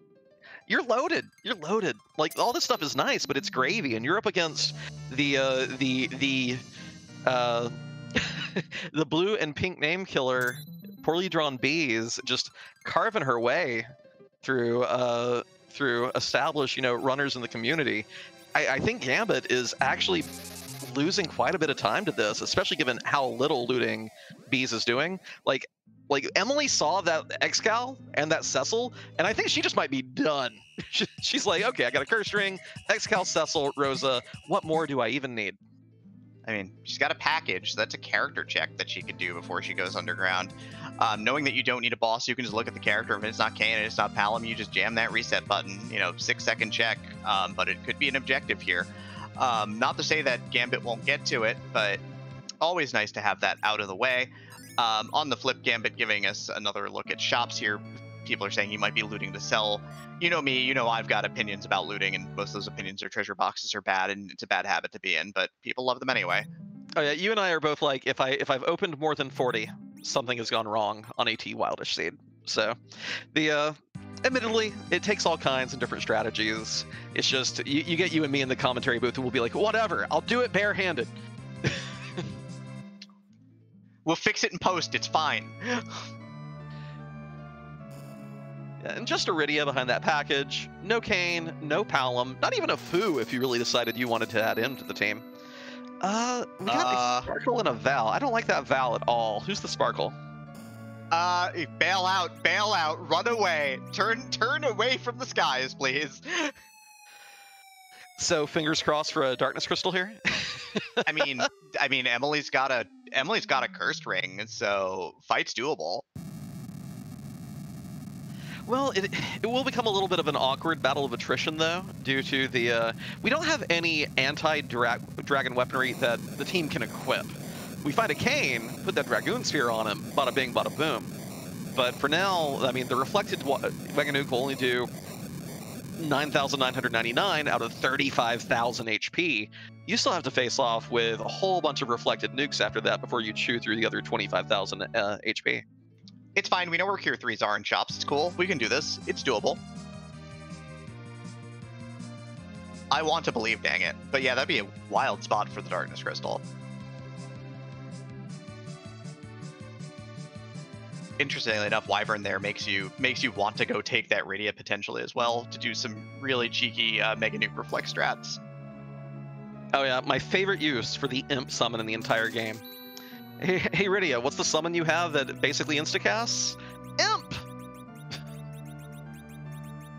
you're loaded. You're loaded. Like, all this stuff is nice, but it's gravy, and you're up against the the blue and pink name killer, Poorlydrawnbees, just carving her way through established, runners in the community. I think Gambit is actually losing quite a bit of time to this, especially given how little looting Bees is doing. Like Emily saw that X-Cal and that Cecil, and I think she just might be done. She's like, okay, I got a curse ring, X-Cal, Cecil, Rosa. What more do I even need? I mean, she's got a package. So that's a character check that she could do before she goes underground. Knowing that you don't need a boss, you can just look at the character. If it's not Kain and it's not Palom, you just jam that reset button. 6-second check. But it could be an objective here. Not to say that Gambit won't get to it, but always nice to have that out of the way. On the flip, Gambit giving us another look at shops here. People are saying you might be looting to sell. You know me, I've got opinions about looting, and most of those opinions are treasure boxes are bad, and it's a bad habit to be in, but people love them anyway. Oh yeah, you and I are both like, if I've opened more than 40, something has gone wrong on AT Wildish Seed. So, admittedly, it takes all kinds and different strategies. It's just, you get you and me in the commentary booth, and we'll be like, whatever, I'll do it barehanded. We'll fix it in post, it's fine. And just Iridia behind that package. No Kain, no Palom, not even a Fu if you really decided you wanted to add him to the team. We got a Sparkle and a Val. I don't like that Val at all. Who's the Sparkle? Bail out, run away. Turn away from the skies, please. So fingers crossed for a Darkness Crystal here. I mean, Emily's got a cursed ring, so fight's doable. Well, it will become a little bit of an awkward battle of attrition, though, due to the we don't have any anti-dragon weaponry that the team can equip. We find a Kain, put that Dragoon Sphere on him, bada bing, bada boom. But for now, I mean, the Reflected Weganuke will only do 9,999 out of 35,000 HP. You still have to face off with a whole bunch of Reflected Nukes after that before you chew through the other 25,000 HP. It's fine. We know where Cure 3s are in shops. It's cool. We can do this. It's doable. I want to believe, dang it. But yeah, that'd be a wild spot for the Darkness Crystal. Interestingly enough, Wyvern there makes you want to go take that Iridia potentially as well to do some really cheeky Mega Nuke Reflect strats. Oh yeah, my favorite use for the Imp summon in the entire game. Hey Iridia, what's the summon you have that basically insta-casts? Imp!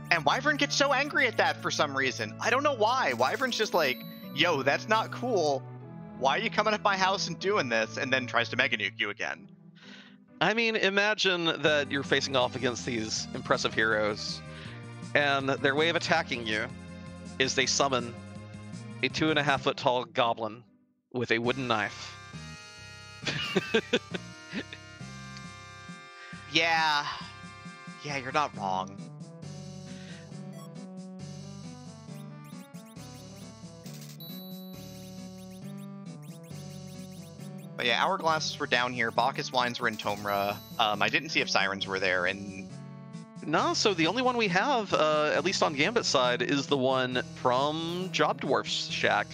And Wyvern gets so angry at that for some reason. I don't know why. Wyvern's just like, yo, that's not cool. Why are you coming up my house and doing this? And then tries to Mega Nuke you again. I mean, imagine that you're facing off against these impressive heroes, and their way of attacking you is they summon a 2.5 foot tall goblin with a wooden knife. Yeah, you're not wrong. But yeah, Hourglasses were down here. Bacchus Wines were in Tomra. I didn't see if Sirens were there. And no, so the only one we have, at least on Gambit's side, is the one from Job Dwarf's shack.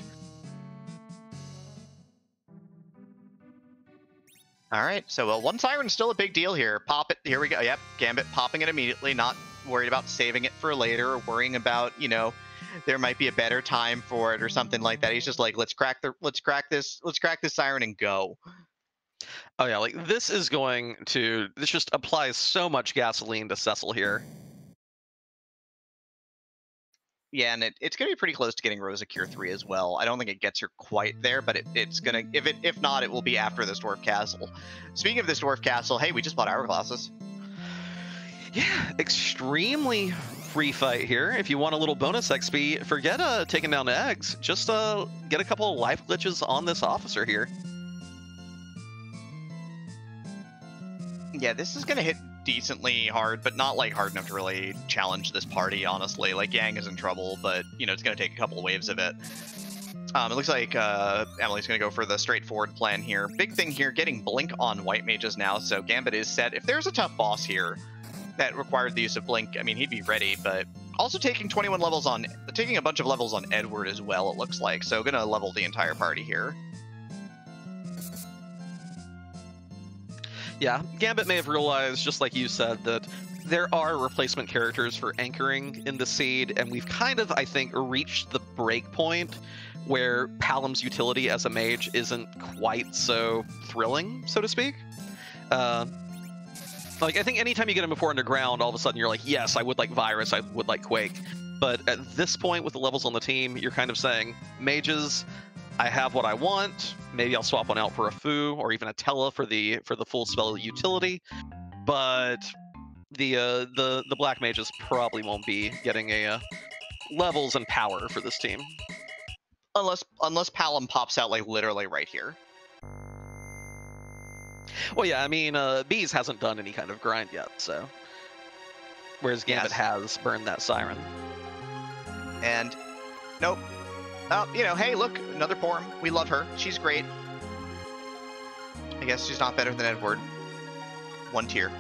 All right, so one Siren's still a big deal here. Pop it. Here we go. Yep, Gambit popping it immediately, not worried about saving it for later or worrying about, there might be a better time for it or something like that. He's just like, let's crack this Siren and go. Oh yeah, like this just applies so much gasoline to Cecil here. Yeah, and it's gonna be pretty close to getting Rosa Cure 3 as well. I don't think it gets her quite there, but it's gonna, if not, it will be after this Dwarf Castle. Speaking of this Dwarf Castle, hey, we just bought Hourglasses. Yeah, extremely free fight here. If you want a little bonus XP, forget taking down the eggs. Just get a couple of life glitches on this officer here. Yeah, this is gonna hit decently hard, but not like hard enough to really challenge this party, honestly. Like, Yang is in trouble, but, you know, it's gonna take a couple of waves of it. It looks like Emily's going to go for the straightforward plan here. Big thing here, getting Blink on white mages now, so Gambit is set. If there's a tough boss here that required the use of Blink, I mean, he'd be ready, but also taking a bunch of levels on Edward as well, it looks like, so going to level the entire party here. Yeah, Gambit may have realized, just like you said, that there are replacement characters for anchoring in the seed, and we've kind of, I think, reached the break point where Palom's utility as a mage isn't quite so thrilling, so to speak. Like, I think anytime you get him before underground, all of a sudden you're like, yes, I would like Virus, I would like Quake. But at this point, with the levels on the team, you're kind of saying, mages, I have what I want. Maybe I'll swap one out for a Fu or even a Tella for the full spell utility. But the black mages probably won't be getting a levels and power for this team. Unless Palom pops out, like, literally right here. Well, yeah, I mean, Bees hasn't done any kind of grind yet, so. Whereas Gambit has burned that Siren. And, nope. You know, hey, look, another Porm. We love her. She's great. I guess she's not better than Edward. One tier.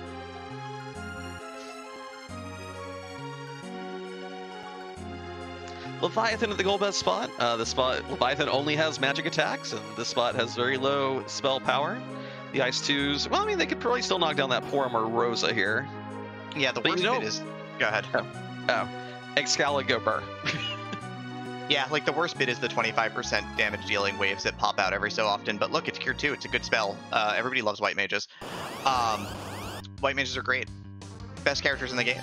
Leviathan at the gold best spot. Leviathan only has magic attacks, and this spot has very low spell power. The Ice 2s, well, I mean, they could probably still knock down that Porum or Rosa here. Yeah, the worst bit is... Go ahead. Oh. Excalibur. Yeah, like, the worst bit is the 25% damage dealing waves that pop out every so often, but look, it's Cure 2, it's a good spell. Everybody loves white mages. White mages are great. Best characters in the game.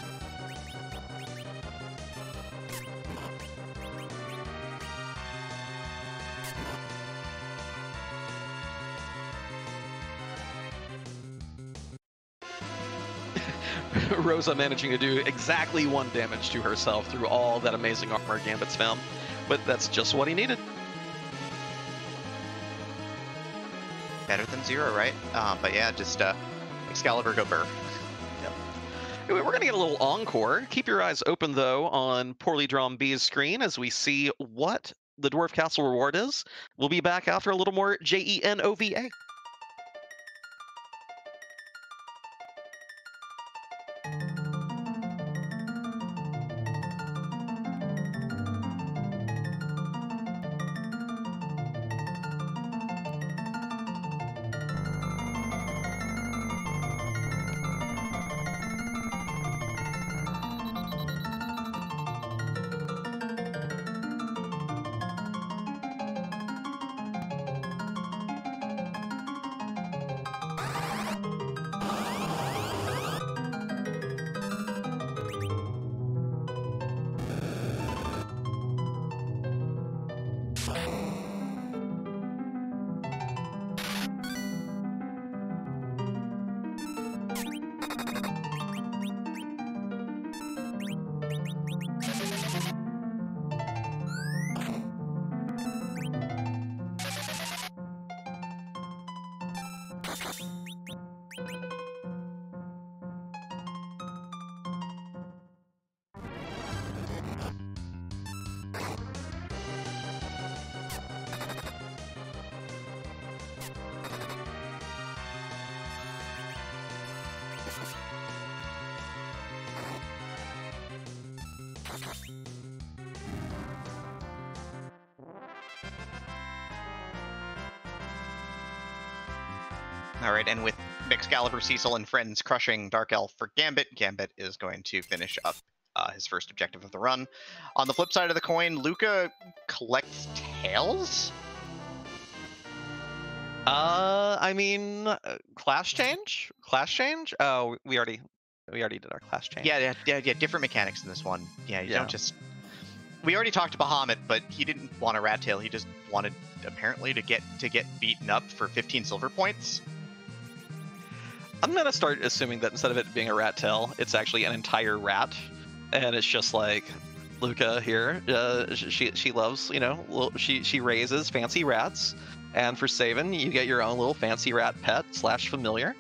Rosa managing to do exactly 1 damage to herself through all that amazing armor Gambit's found. But that's just what he needed. Better than 0, right? But yeah, just Excalibur go burr. Yep. Anyway, we're going to get a little encore. Keep your eyes open, though, on Poorlydrawnbees' screen as we see what the Dwarf Castle reward is. We'll be back after a little more JENOVA. Alright, and with Excalibur, Cecil, and friends crushing Dark Elf for Gambit, Gambit is going to finish up his first objective of the run. On the flip side of the coin, Luca collects tails? I mean, class change? Class change? Oh, we already did our class change. Yeah, different mechanics in this one. Yeah, you don't just... We already talked to Bahamut, but he didn't want a rat tail. He just wanted, apparently, to get beaten up for 15 silver points. I'm gonna start assuming that instead of it being a rat tail, it's actually an entire rat, and it's just like Luca here. She loves, you know, she raises fancy rats, and for Saven, you get your own little fancy rat pet / familiar.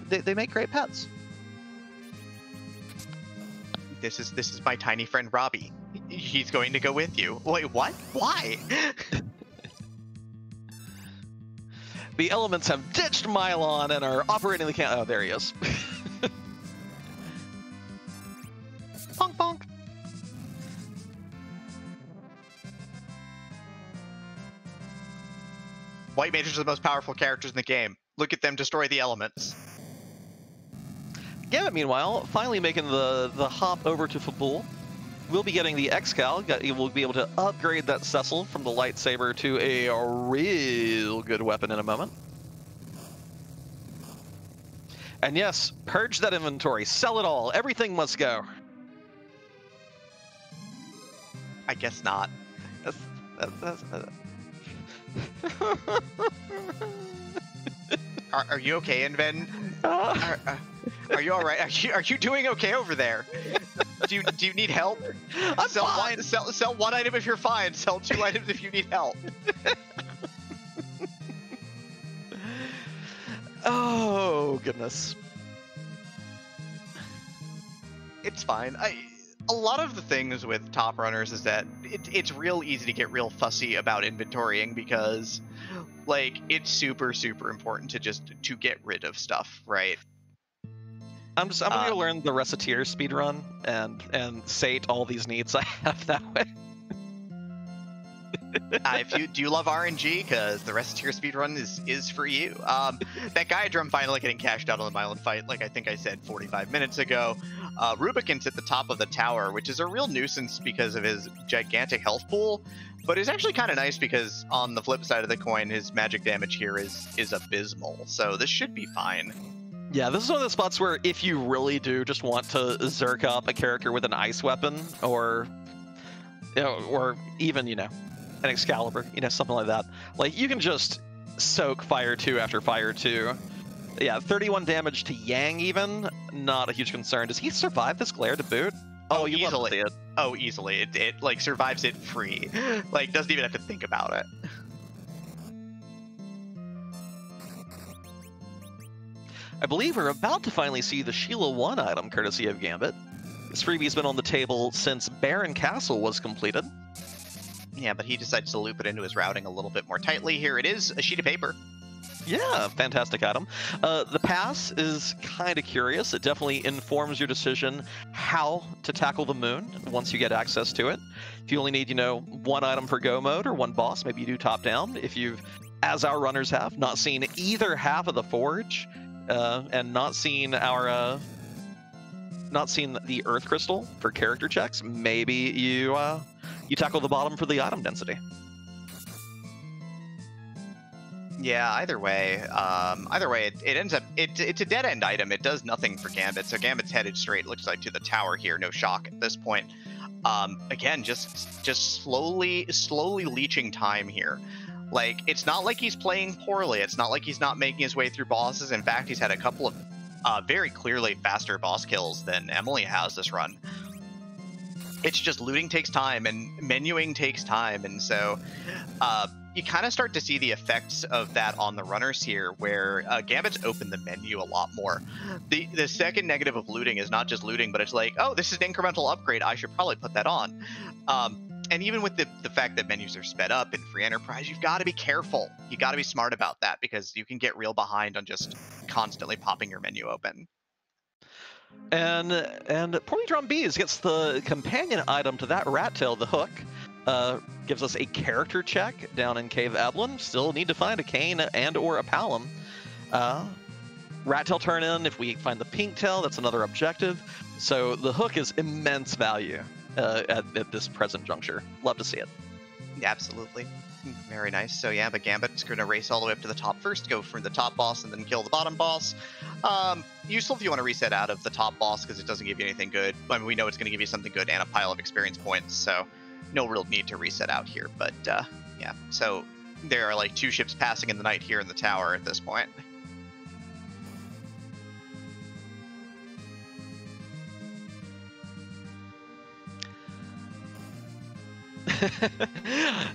They make great pets. This is my tiny friend Robbie. He's going to go with you. Wait, what? Why? The elements have ditched Mylon and are operating the camp. Oh, there he is. Bonk, bonk. White mages are the most powerful characters in the game. Look at them destroy the elements. Gambit, meanwhile, finally making the hop over to Fabul. We'll be getting the X-Cal. We'll be able to upgrade that Cecil from the lightsaber to a real good weapon in a moment. And yes, purge that inventory. Sell it all. Everything must go. I guess not. Are you okay, Inven? Are you all right? Are you doing okay over there? Do you need help? I'm fine. Sell one item if you're fine. Sell 2 items if you need help. Oh goodness. It's fine. A lot of the things with top runners is that it's real easy to get real fussy about inventorying because, like, it's super important to get rid of stuff, right? I'm gonna learn the Reciteer speedrun and sate all these needs I have that way. Do you love RNG? Because the Reciteer speedrun is for you. That Gaia finally getting cashed out on the Mylan fight, like I think I said 45 minutes ago. Rubikin's at the top of the tower, which is a real nuisance because of his gigantic health pool, but it's actually kind of nice because on the flip side of the coin, his magic damage here is abysmal. So this should be fine. Yeah, this is one of the spots where if you really do just want to zerk up a character with an ice weapon or even, you know, an Excalibur, you know, something like that. Like, you can just soak Fire 2 after Fire 2. Yeah, 31 damage to Yang even, not a huge concern. Does he survive this glare to boot? Oh, you easily. love to see it. Oh, easily. It like survives it free. Like, doesn't even have to think about it. I believe we're about to finally see the Sheila 1 item, courtesy of Gambit. This freebie's been on the table since Baron Castle was completed. Yeah, but he decides to loop it into his routing a little bit more tightly. Here it is, a sheet of paper. Yeah, fantastic item. The pass is kind of curious. It definitely informs your decision how to tackle the moon once you get access to it. If you only need, you know, 1 item per go mode or 1 boss, maybe you do top down. If you've, as our runners have, not seen either half of the Forge and not seen the Earth Crystal for character checks, maybe you tackle the bottom for the item density. Yeah, either way, it ends up it's a dead end item. It does nothing for Gambit, so Gambit's headed straight. Looks like to the tower here. No shock at this point. Again, just slowly leeching time here. Like, it's not like he's playing poorly. It's not like he's not making his way through bosses. In fact, he's had a couple of very clearly faster boss kills than Emily has this run. It's just looting takes time and menuing takes time, and so you kind of start to see the effects of that on the runners here, where Gambit's opened the menu a lot more. The second negative of looting is not just looting, but it's like, oh, this is an incremental upgrade, I should probably put that on. And even with the fact that menus are sped up in free enterprise, you've got to be careful. You got to be smart about that, because you can get real behind on just constantly popping your menu open. And Poorlydrawnbees gets the companion item to that rat tail, the hook. Gives us a character check down in Cave Ablin. Still need to find a Cane and or a Palom. Rat tail turn in, if we find the pink tail, that's another objective. So the hook is immense value at this present juncture. Love to see it. Absolutely. Very nice. So yeah, but Gambit's going to race all the way up to the top first, go for the top boss, and then kill the bottom boss. Useful if you want to reset out of the top boss, because it doesn't give you anything good. I mean, we know it's going to give you something good and a pile of experience points, so no real need to reset out here. But yeah, so there are like 2 ships passing in the night here in the tower at this point.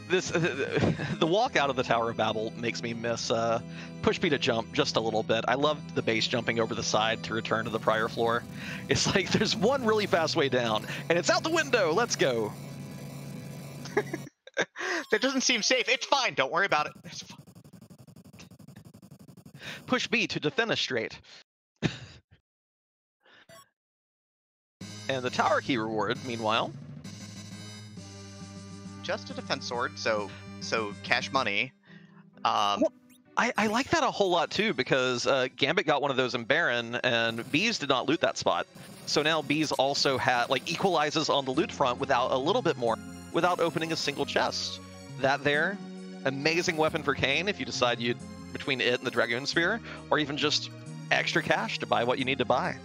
The walk out of the Tower of Babel makes me miss push B to jump just a little bit. I loved the base jumping over the side to return to the prior floor. It's like there's one really fast way down, and it's out the window. Let's go. That doesn't seem safe. It's fine. Don't worry about it. It's fine. Push B to defenestrate. And the tower key reward, meanwhile. Just a defense sword, so cash money. Well, I like that a whole lot too, because Gambit got one of those in Baron, and Bees did not loot that spot. So now Bees also equalizes on the loot front without a little bit more, without opening a single chest. That there, amazing weapon for Kayn if you decide you'd between it and the Dragoon Spear, or even just extra cash to buy what you need to buy.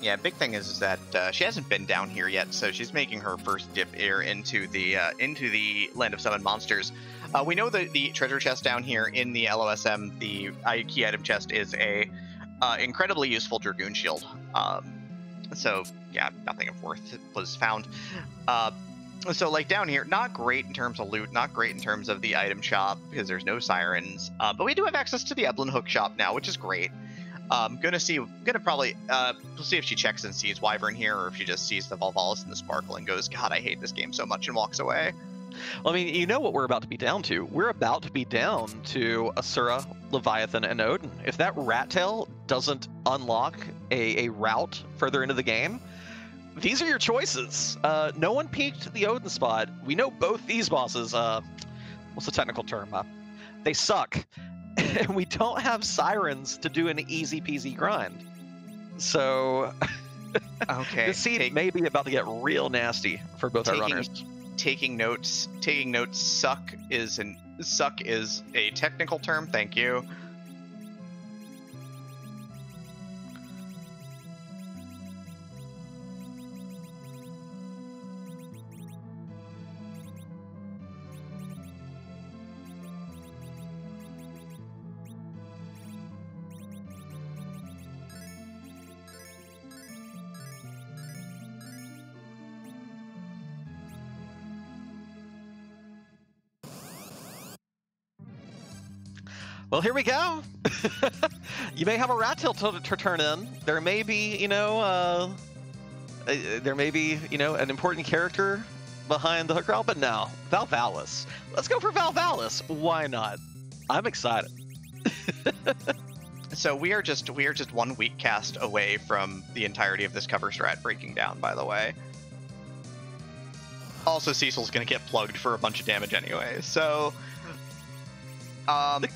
Yeah, big thing is that she hasn't been down here yet, so she's making her first dip here into the Land of Summon Monsters. We know that the treasure chest down here in the LOSM, the key item chest, is a incredibly useful Dragoon Shield. So yeah, nothing of worth was found. So like down here, not great in terms of loot, not great in terms of the item shop because there's no sirens. But we do have access to the Eblin Hook shop now, which is great. We'll see if she checks and sees Wyvern here, or if she just sees the Volvalis and the Sparkle and goes, God, I hate this game so much, and walks away. Well, I mean, you know what we're about to be down to. We're about to be down to Asura, Leviathan, and Odin. If that Rat Tail doesn't unlock a route further into the game, these are your choices. No one peeked the Odin spot. We know both these bosses, what's the technical term? They suck. And we don't have sirens to do an easy peasy grind. So okay, this seed may be about to get real nasty for both our runners. Taking notes. Suck is a technical term. Thank you. Well, here we go. You may have a Rat Tail to turn in. There may be, an important character behind the hook route, but no, Valvalis. Let's go for Valvalis. Why not? I'm excited. So we are just 1 week cast away from the entirety of this cover strat breaking down, by the way. Also, Cecil's going to get plugged for a bunch of damage anyway, so...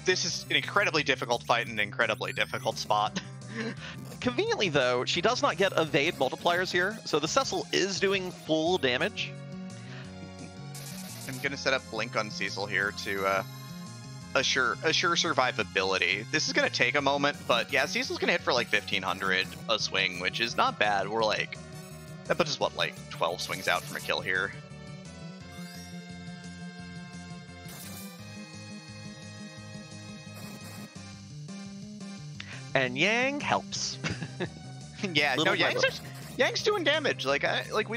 this is an incredibly difficult fight and an incredibly difficult spot. Conveniently, though, she does not get evade multipliers here, so the Cecil is doing full damage. I'm going to set up Blink on Cecil here to assure survivability. This is going to take a moment, but yeah, Cecil's going to hit for like 1,500 a swing, which is not bad. We're like, that puts us, 12 swings out from a kill here. And Yang helps. Yeah, no, Yang's doing damage. We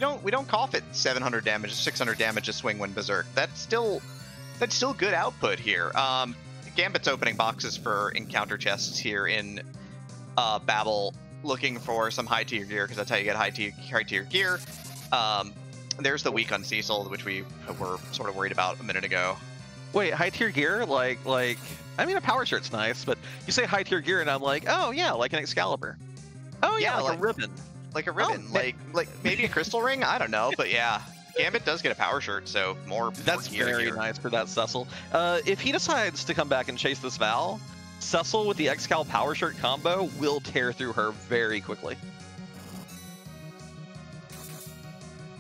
don't cough at 700 damage, 600 damage a swing when Berserk. That's still good output here. Gambit's opening boxes for encounter chests here in Babel, looking for some high tier gear because that's how you get high tier gear. There's the weak on Cecil, which we were sort of worried about a minute ago. Wait, high tier gear? I mean, a power shirt's nice, but you say high tier gear, and I'm like, oh yeah, like an Excalibur. Oh yeah, like a ribbon. Like a ribbon, like maybe a crystal ring. I don't know, but yeah, Gambit does get a power shirt, so more. That's very nice for that Cecil. If he decides to come back and chase this Val, Cecil with the Excal power shirt combo will tear through her very quickly.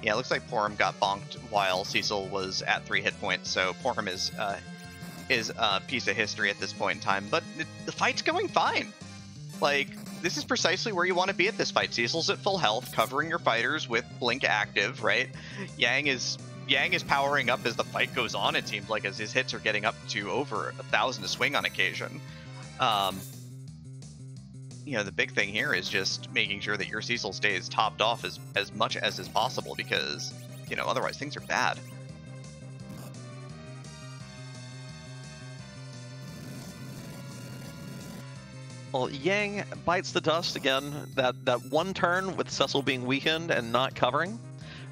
Yeah, it looks like Porum got bonked while Cecil was at 3 hit points, so Porum is a piece of history at this point in time. But the fight's going fine. This is precisely where you want to be at this fight. Cecil's at full health, covering your fighters with Blink active, right? Yang is powering up as the fight goes on, it seems like, as his hits are getting up to over 1,000 a swing on occasion. The big thing here is just making sure that your Cecil stays topped off as much as is possible, because, otherwise things are bad. Well, Yang bites the dust again. That one turn with Cecil being weakened and not covering.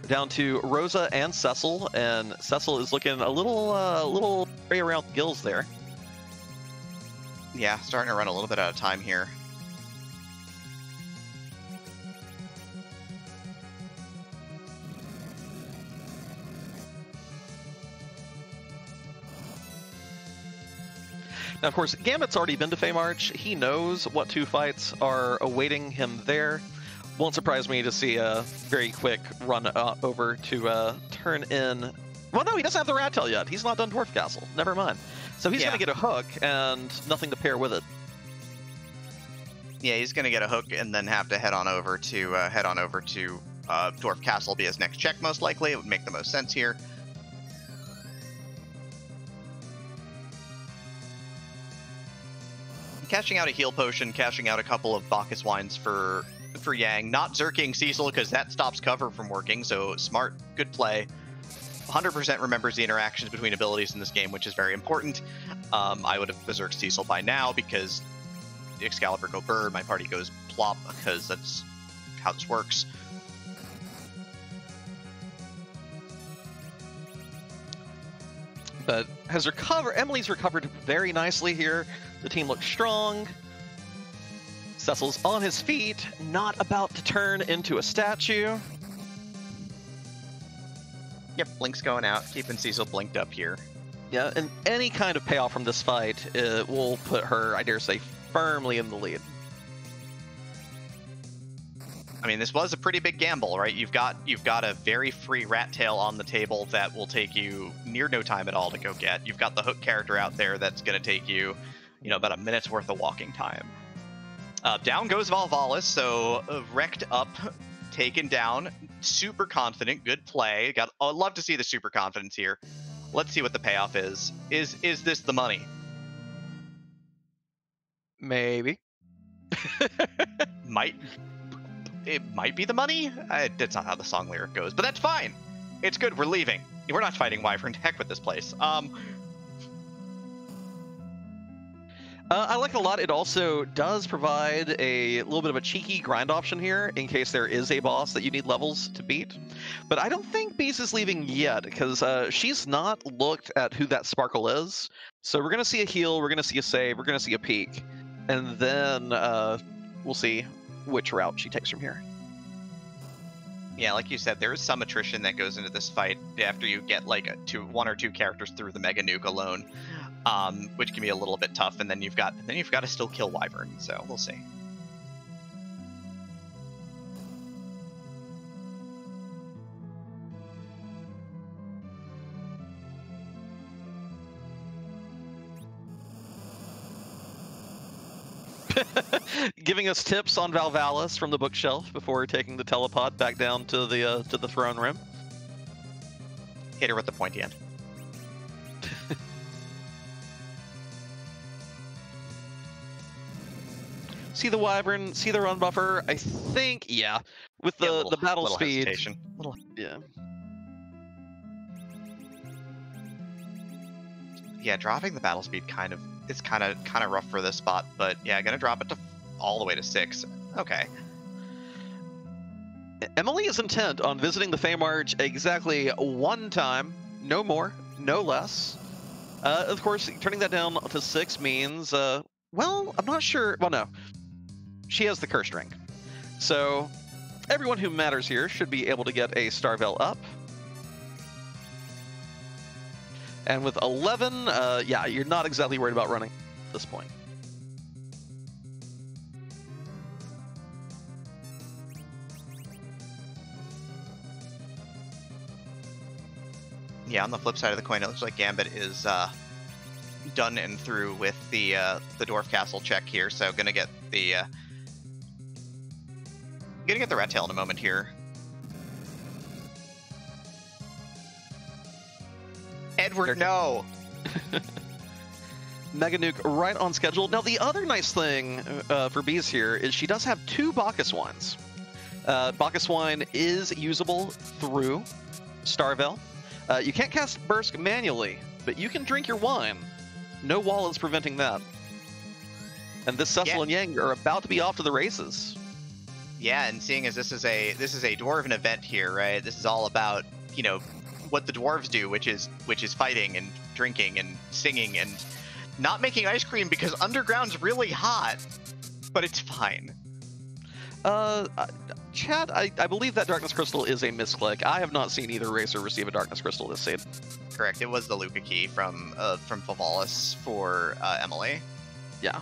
Down to Rosa and Cecil, and Cecil is looking a little gray around the gills there. Yeah, starting to run a little bit out of time here. Now, of course, Gambit's already been to Feymarch. He knows what 2 fights are awaiting him there. Won't surprise me to see a very quick run over to turn in... Well, no, he doesn't have the Rat Tail yet. He's not done Dwarf Castle. Never mind. So he's going to get a hook and nothing to pair with it. Yeah, he's going to get a hook and then have to head on over to Dwarf Castle, be his next check most likely. It would make the most sense here. Cashing out a heal potion, cashing out a couple of Bacchus wines for Yang, not zerking Cecil because that stops cover from working, so smart, good play. 100% remembers the interactions between abilities in this game, which is very important. I would have berserked Cecil by now because Excalibur go bird, my party goes plop because that's how this works. But Emily's recovered very nicely here. The team looks strong. Cecil's on his feet, not about to turn into a statue. Yep, Blink's going out, keeping Cecil blinked up here. Yeah, and any kind of payoff from this fight will put her, I dare say, firmly in the lead. I mean, this was a pretty big gamble, right? You've got a very free Rat Tail on the table that will take you near no time at all to go get. You've got the hook character out there that's going to take you, about a minute's worth of walking time. Down goes Valvalis, so wrecked up, taken down, super confident, good play. I'd love to see the super confidence here. Let's see what the payoff is. Is this the money? Maybe. It might be the money. That's not how the song lyric goes, but that's fine. It's good. We're leaving. We're not fighting Wyvern. Heck with this place. I like it a lot. It also does provide a little bit of a cheeky grind option here in case there is a boss that you need levels to beat. But I don't think Beast is leaving yet because she's not looked at who that Sparkle is. So we're going to see a heal, we're going to see a save, we're going to see a peek. And then we'll see which route she takes from here. Yeah, like you said, there is some attrition that goes into this fight after you get like one or two characters through the Mega Nuke alone. Which can be a little bit tough, and then you've got to still kill Wyvern, so we'll see. Giving us tips on Valvalis from the bookshelf before taking the telepod back down to the throne room. Hit her with the pointy end. See the Wyvern, see the run buffer. I think, yeah, with the battle speed. Yeah. Yeah, dropping the battle speed it's kind of rough for this spot, but yeah, gonna drop it to all the way to 6. Okay. Emily is intent on visiting the Feymarch exactly one time, no more, no less. Of course, turning that down to 6 means, well, I'm not sure. Well, no. She has the cursed ring. So everyone who matters here should be able to get a Starvel up. And with 11, yeah, you're not exactly worried about running at this point. Yeah, on the flip side of the coin, it looks like Gambit is done and through with the Dwarf Castle check here, so gonna get the Rat Tail in a moment here. Edward, no! Mega Nuke right on schedule. Now, the other nice thing for Bees here is she does have 2 Bacchus Wines. Bacchus Wine is usable through Starvel. You can't cast Burst manually, but you can drink your wine. No wall is preventing that. And this Cecil and Yang are about to be off to the races. Yeah, and seeing as this is a dwarven event here, right? This is all about, you know, what the dwarves do, which is fighting and drinking and singing and not making ice cream because underground's really hot, but it's fine. Chad, I believe that Darkness Crystal is a misclick. I have not seen either racer receive a Darkness Crystal this seed. Correct. It was the Luca key from Favalis for Emily. Yeah.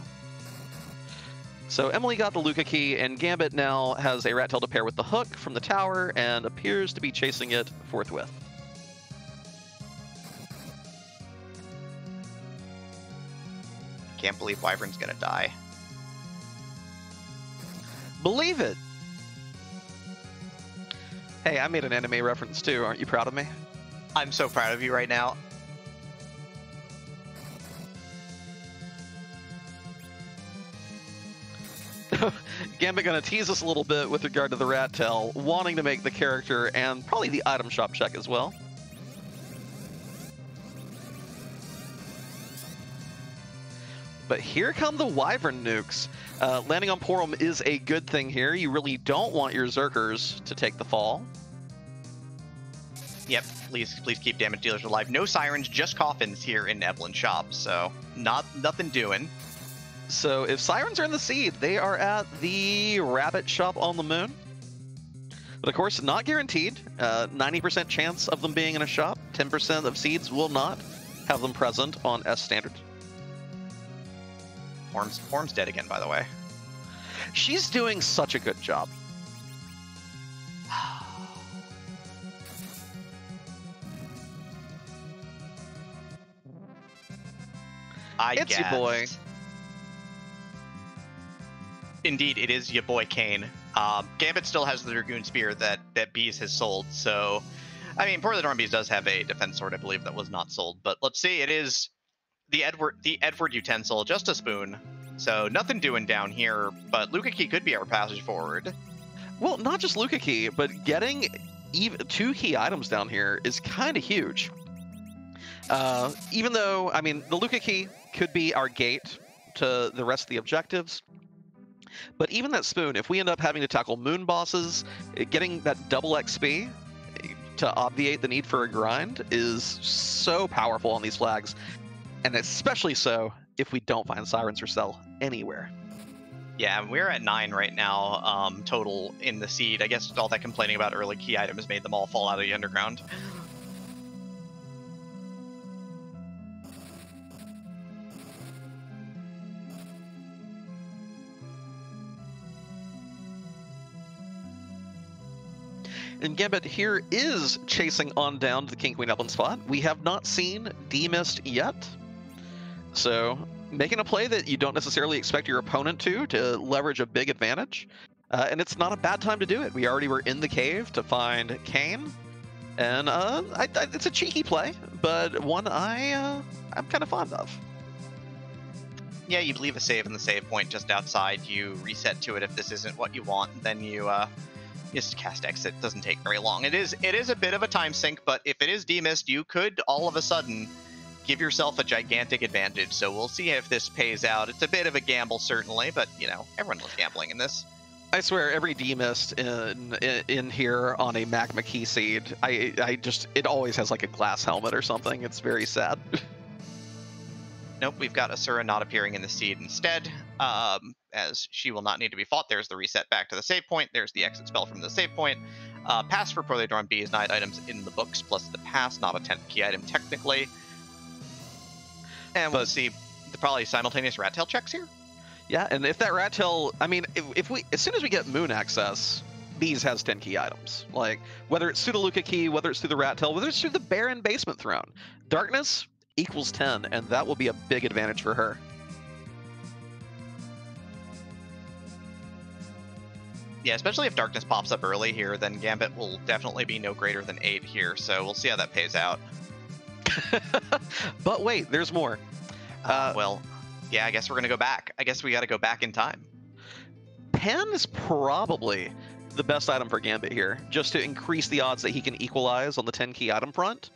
So Emily got the Luca key, and Gambit now has a rat tail to pair with the hook from the tower and appears to be chasing it forthwith. Can't believe Wyvern's gonna die. Believe it! Hey, I made an anime reference too. Aren't you proud of me? I'm so proud of you right now. Gambit gonna tease us a little bit with regard to the rat tail, wanting to make the character and probably the item shop check as well. But here come the Wyvern nukes. Landing on Porum is a good thing here. You really don't want your Zerkers to take the fall. Yep, please keep damage dealers alive. No sirens, just coffins here in Evelyn's shop, so nothing doing. So if sirens are in the seed, they are at the rabbit shop on the moon. But of course, not guaranteed. 90% chance of them being in a shop. 10% of seeds will not have them present on S standard. Form's dead again, by the way. She's doing such a good job. It's your boy. Indeed, it is your boy Kane. Gambit still has the Dragoon Spear that Bees has sold, so... I mean, Poorlydrawnbees does have a defense sword, I believe, that was not sold, but let's see, it is the Edward utensil, just a spoon. So nothing doing down here, but Luca Key could be our passage forward. Well, not just Luca Key, but getting even 2 key items down here is kind of huge. Even though, I mean, the Luca Key could be our gate to the rest of the objectives. But even that spoon, if we end up having to tackle moon bosses, getting that double XP to obviate the need for a grind is so powerful on these flags. And especially so if we don't find Sirens or Cell anywhere. Yeah, we're at 9 right now, total in the seed. I guess all that complaining about early key items made them all fall out of the underground. And Gambit here is chasing on down to the King Queen Upland spot. We have not seen D-Mist yet. So, making a play that you don't necessarily expect your opponent to leverage a big advantage. And it's not a bad time to do it. We already were in the cave to find Kane. And it's a cheeky play, but one I'm kind of fond of. Yeah, you leave a save in the save point just outside. You reset to it if this isn't what you want. Then you just cast exit. Doesn't take very long. It is a bit of a time sink, but if it is demist, you could all of a sudden give yourself a gigantic advantage. So we'll see if this pays out. It's a bit of a gamble, certainly, but you know, everyone loves gambling in this. I swear, every demist in here on a magma key seed, it always has like a glass helmet or something. It's very sad. Nope, we've got Asura not appearing in the seed instead, as she will not need to be fought. There's the reset back to the save point. There's the exit spell from the save point. Pass for Poorlydrawnbees, 9 items in the books, plus the pass, not a 10th key item technically. And we'll see probably simultaneous rat tail checks here. Yeah, and if that rat tail, I mean, if we, as soon as we get moon access, Bees has 10 key items. Like, whether it's through the Luca key, whether it's through the rat tail, whether it's through the Baron basement throne, darkness equals 10, and that will be a big advantage for her. Yeah, especially if darkness pops up early here, then Gambit will definitely be no greater than 8 here, so we'll see how that pays out. But wait, there's more. Well, yeah, I guess we're going to go back. I guess we got to go back in time. Pen is probably the best item for Gambit here, just to increase the odds that he can equalize on the 10 key item front.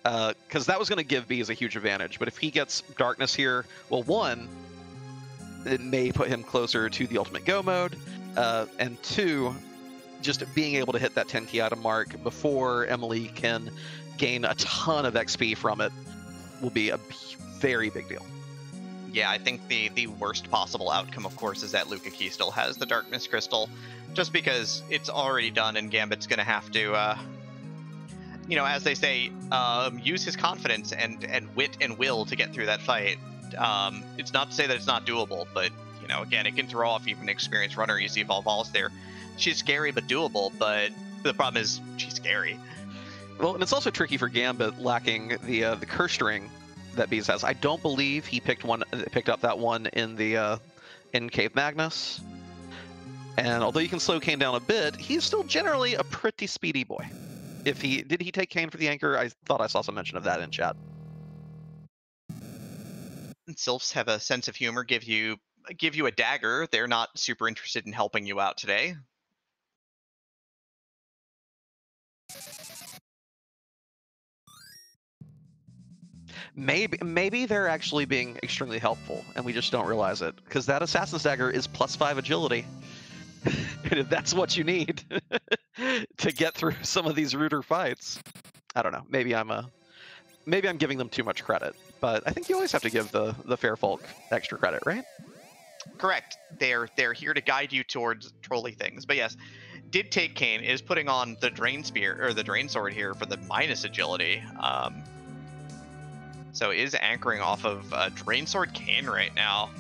Because that was going to give Bees a huge advantage. But if he gets darkness here, well, one, it may put him closer to the ultimate go mode, and 2, just being able to hit that 10 key item mark before Emily can gain a ton of XP from it will be a very big deal. Yeah, I think the worst possible outcome, of course, is that Luca Key still has the Darkness Crystal, just because it's already done and Gambit's going to have to, as they say, use his confidence and wit and will to get through that fight. It's not to say that it's not doable, but, again, it can throw off even an experienced runner. You see Volvalis there. She's scary but doable, but the problem is she's scary. Well, and it's also tricky for Gambit lacking the curse string that Bees has. I don't believe he picked up that one in the in Cave Magnus. And although you can slow Kane down a bit, he's still generally a pretty speedy boy. Did he take Kane for the anchor? I thought I saw some mention of that in chat. Sylphs have a sense of humor, give you a dagger. They're not super interested in helping you out today. Maybe they're actually being extremely helpful, and we just don't realize it, because that Assassin's Dagger is +5 agility. And if that's what you need to get through some of these ruder fights, I don't know. Maybe I'm giving them too much credit, but I think you always have to give the fair folk extra credit, right? Correct. They're here to guide you towards trolly things. But yes, did take Kane, is putting on the Drain Spear or the Drain Sword here for the minus agility. So is anchoring off of Drain Sword Kane right now.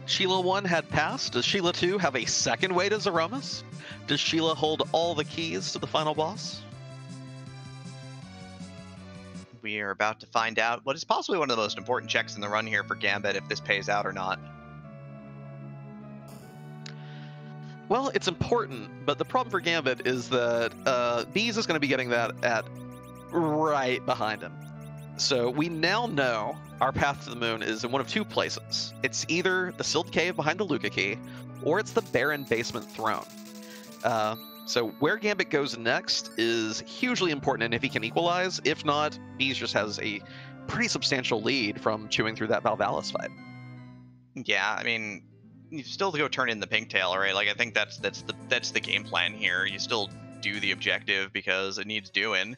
Sheila 1 had passed. Does Sheila 2 have a second weight as Aromas? Does Sheila hold all the keys to the final boss? We are about to find out what is possibly one of the most important checks in the run here for Gambit, if this pays out or not. Well, it's important, but the problem for Gambit is that Bees is going to be getting that at right behind him. So we now know our path to the moon is in one of 2 places. It's either the sealed cave behind the Luca Key, or it's the barren basement throne. So where Gambit goes next is hugely important, and if he can equalize, if not, Bees just has a pretty substantial lead from chewing through that Volvalis fight. Yeah, I mean, you still go turn in the Pinktail, right? Like, I think that's the game plan here. You still do the objective because it needs doing.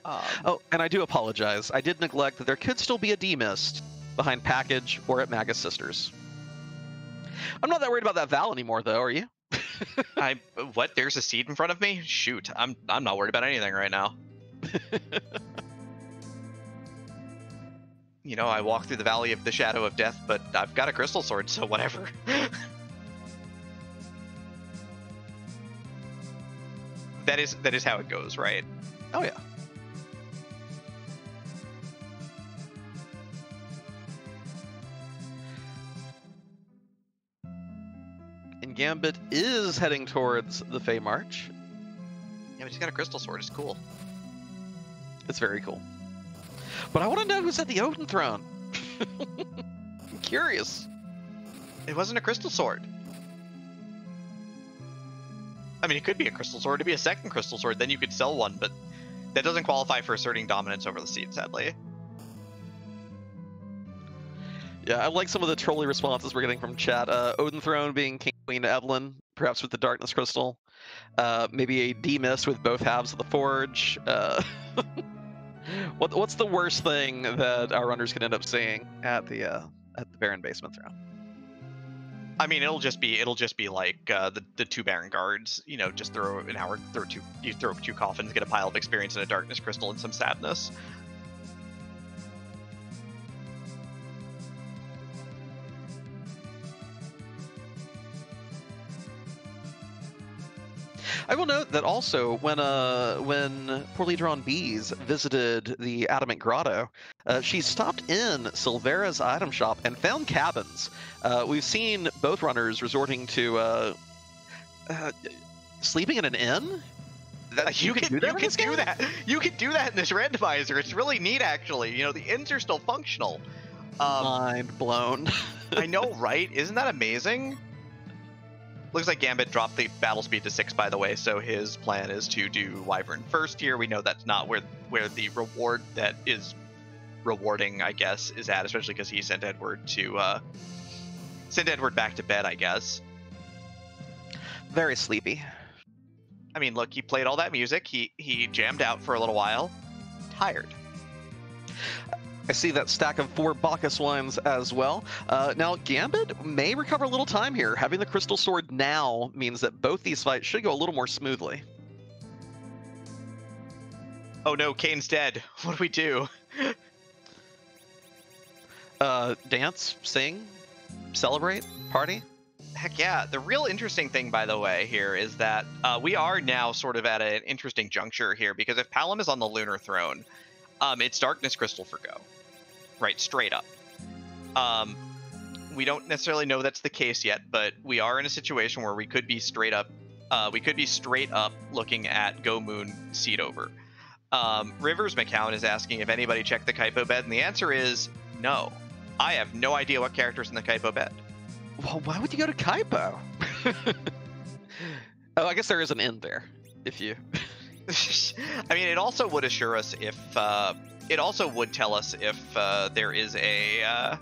Oh, and I do apologize. I did neglect that there could still be a D-Mist behind Package or at Magus Sisters. I'm not that worried about that Val anymore, though, are you? What? There's a seed in front of me? Shoot, I'm not worried about anything right now. I walk through the Valley of the Shadow of Death, but I've got a Crystal Sword, so whatever. That is how it goes, right? Oh yeah. And Gambit is heading towards the Fey March. Yeah, but he's got a Crystal Sword. It's cool. It's very cool. But I want to know who's at the Odin Throne. I'm curious. It wasn't a Crystal Sword. I mean, it could be a Crystal Sword. It'd be a second Crystal Sword. Then you could sell one, but that doesn't qualify for asserting dominance over the seed, sadly. Yeah, I like some of the trolley responses we're getting from chat. Odin Throne being King Queen Evelyn, perhaps with the Darkness Crystal. Maybe a D-Mist with both halves of the Forge. What's the worst thing that our runners could end up seeing at the Baron Basement Throne? I mean, it'll just be like the 2 Baron Guards. Just throw an hour, you throw 2 coffins, get a pile of experience and a Darkness Crystal and some sadness. I will note that also when Poorlydrawnbees visited the Adamant Grotto, she stopped in Silvera's item shop and found cabins. We've seen both runners resorting to sleeping in an inn. You can do that. You can do that in this randomizer. It's really neat, actually. The inns are still functional. Mind blown. I know, right? Isn't that amazing? Looks like Gambit dropped the battle speed to 6, by the way, so his plan is to do Wyvern first here. We know that's not where where the reward that is rewarding, I guess, is at, especially because he sent Edward back to bed, I guess. Very sleepy. I mean, look, he played all that music. He jammed out for a little while. Tired. I see that stack of 4 Bacchus wines as well. Now, Gambit may recover a little time here. Having the Crystal Sword now means that both these fights should go a little more smoothly. Oh no, Kane's dead. What do we do? Dance, sing, celebrate, party? Heck yeah. The real interesting thing, by the way, here is that we are now sort of at an interesting juncture here, because if Palom is on the Lunar Throne, it's Darkness Crystal for go. Right, straight up. We don't necessarily know that's the case yet, but we are in a situation where we could be straight up looking at Go Moon seed over. Rivers McCown is asking if anybody checked the Kaipo bed, and the answer is no. I have no idea what character's in the Kaipo bed. Well, why would you go to Kaipo? Oh, I guess there is an end there. If you... I mean, it also would assure us if... it also would tell us if there is a